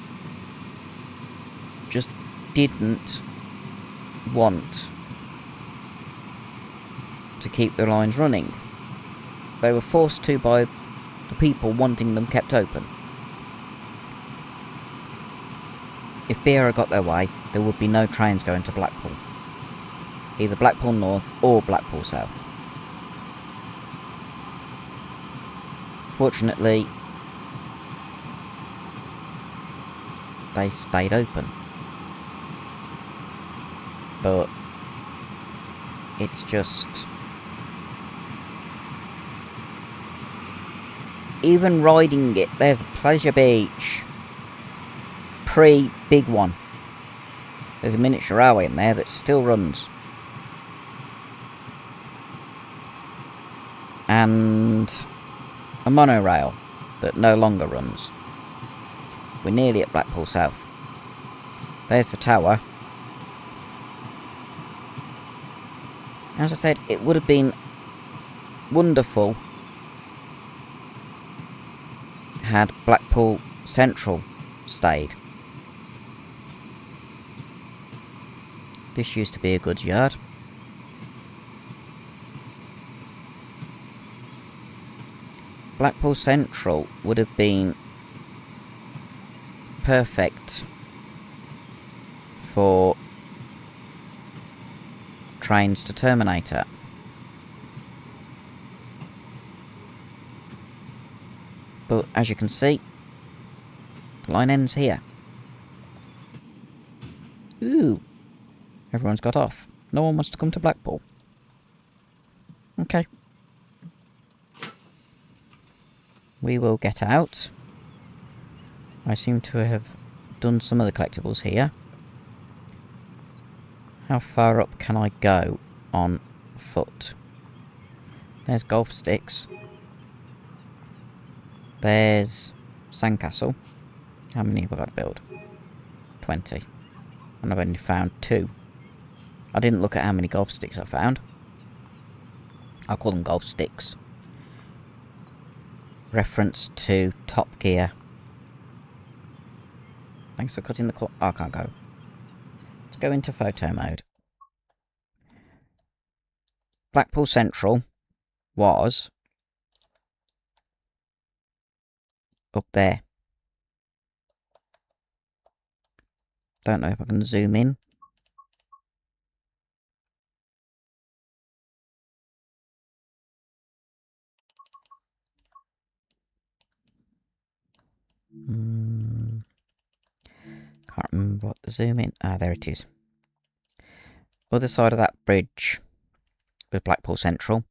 just didn't want to keep the lines running. They were forced to by the people wanting them kept open. If BR had got their way, there would be no trains going to Blackpool. Either Blackpool North or Blackpool South. Fortunately, they stayed open. But it's just... even riding it, there's Pleasure Beach. Pre-big one. There's a miniature railway in there that still runs. And a monorail that no longer runs. We're nearly at Blackpool South. There's the tower. As I said, it would have been wonderful had Blackpool Central stayed. This used to be a goods yard. Blackpool Central would have been perfect for trains to terminate at. But as you can see, the line ends here. Ooh, everyone's got off. No one wants to come to Blackpool. Okay. We will get out. I seem to have done some of the collectibles here. How far up can I go on foot? There's golf sticks. There's sandcastle. How many have I got to build? 20. And I've only found 2. I didn't look at how many golf sticks I found. I'll call them golf sticks. Reference to Top Gear. Thanks for cutting the cord. Oh, I can't go. Let's go into photo mode. Blackpool Central was up there. Don't know if I can zoom in. Can't remember what the zoom in. Ah, there it is. Other side of that bridge with Blackpool Central.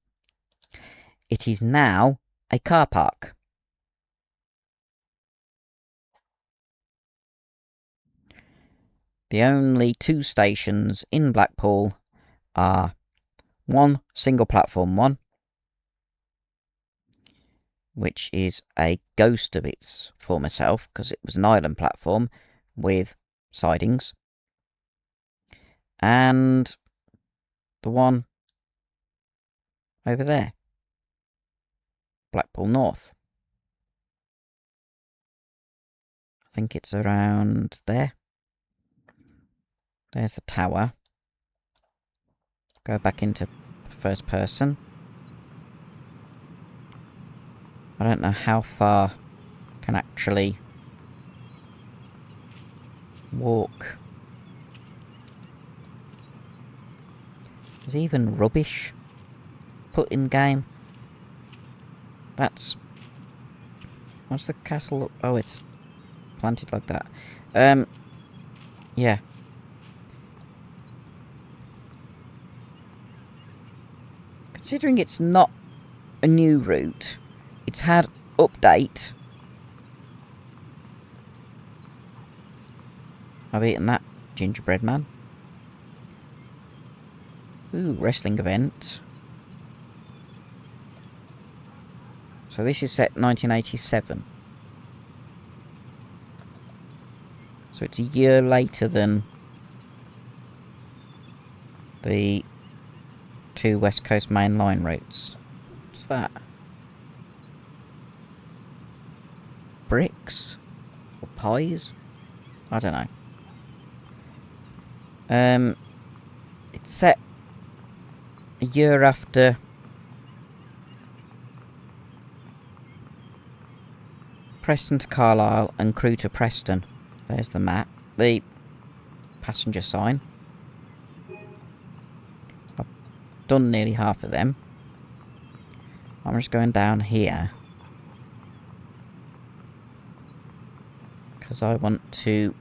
it is now a car park. The only two stations in Blackpool are one single platform one, which is a ghost of its former self because it was an island platform with sidings, and the one over there, Blackpool North. I think it's around there. There's the tower. Go back into first person. I don't know how far I can actually walk. There's even rubbish put in game. That's... What's the castle? Oh, it's planted like that. Yeah. Considering it's not a new route, it's had update. I've eaten that gingerbread man. Ooh, wrestling event. So this is set 1987. So it's a year later than the two West Coast Mainline routes. What's that? Bricks? Or pies? I don't know. It's set a year after Preston to Carlisle and Crewe to Preston. There's the map. The passenger sign. I've done nearly half of them. I'm just going down here because I want to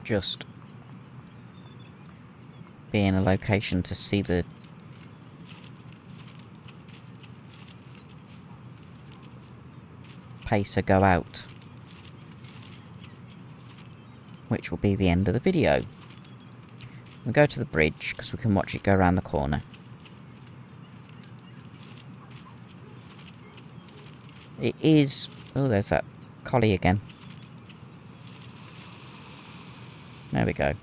just be in a location to see the pacer go out, which will be the end of the video. We'll go to the bridge because we can watch it go around the corner. It is... Oh, there's that collie again. There we go.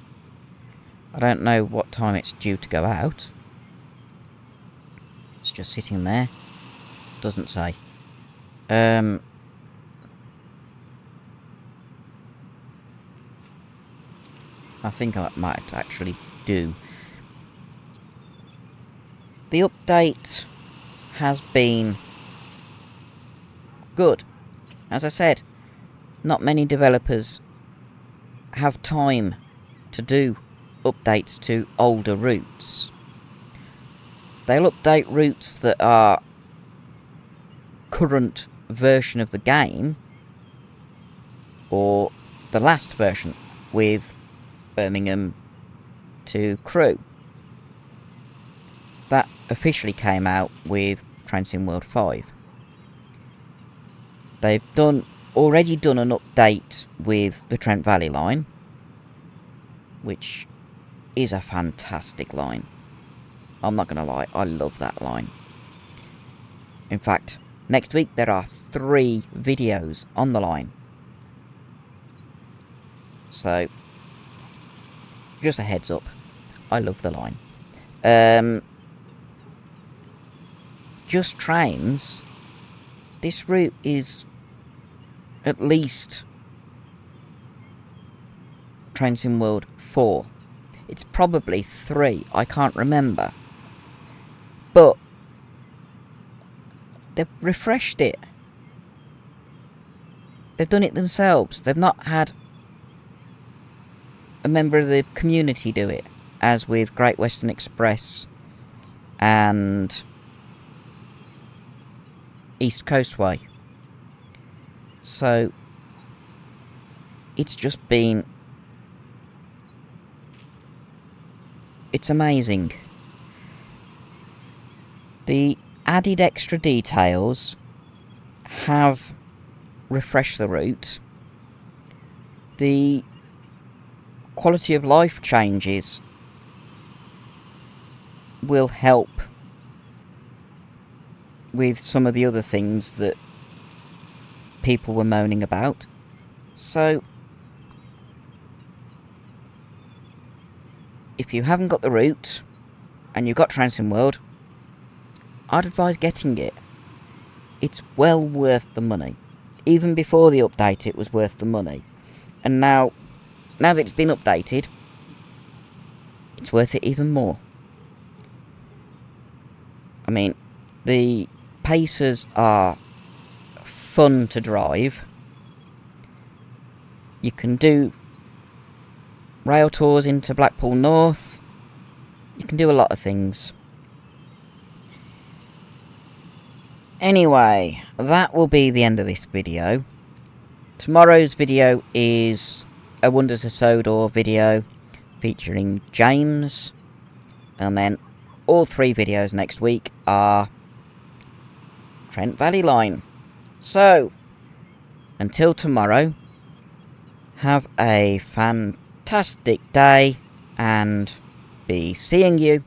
I don't know what time it's due to go out. It's just sitting there. Doesn't say. I think I might actually do. The update has been good. As I said, not many developers have time to do updates to older routes. They'll update routes that are current version of the game, or the last version, with Birmingham to Crewe. That officially came out with Train World 5. They've already done an update with the Trent Valley line, which is a fantastic line. I'm not gonna lie, I love that line. In fact, next week there are 3 videos on the line. So, just a heads up, I love the line. Just trains, this route is at least Train Sim World 4. It's probably 3, I can't remember. But they've refreshed it. They've done it themselves. They've not had a member of the community do it, as with Great Western Express and East Coastway. So it's just been... It's amazing. The added extra details have refreshed the route. The quality of life changes will help with some of the other things that people were moaning about. So, if you haven't got the route and you've got Transcend World, I'd advise getting it. It's well worth the money. Even before the update, it was worth the money. And now that it's been updated, it's worth it even more. I mean, the Pacers are fun to drive. You can do rail tours into Blackpool North. You can do a lot of things. Anyway, that will be the end of this video. Tomorrow's video is a Wonders of Sodor video featuring James. And then all 3 videos next week are Trent Valley Line. So, until tomorrow, have a fantastic day and be seeing you.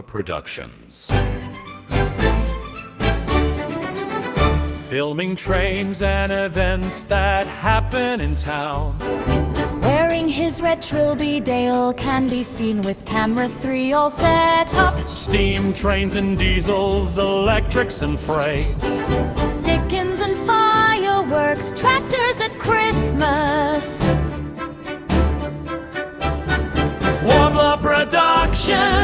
Productions. Filming trains and events that happen in town. Wearing his red Trilby Dale can be seen with cameras 3 all set up. Steam trains and diesels, electrics and freights. Dickens and fireworks, tractors at Christmas. Warbler Productions.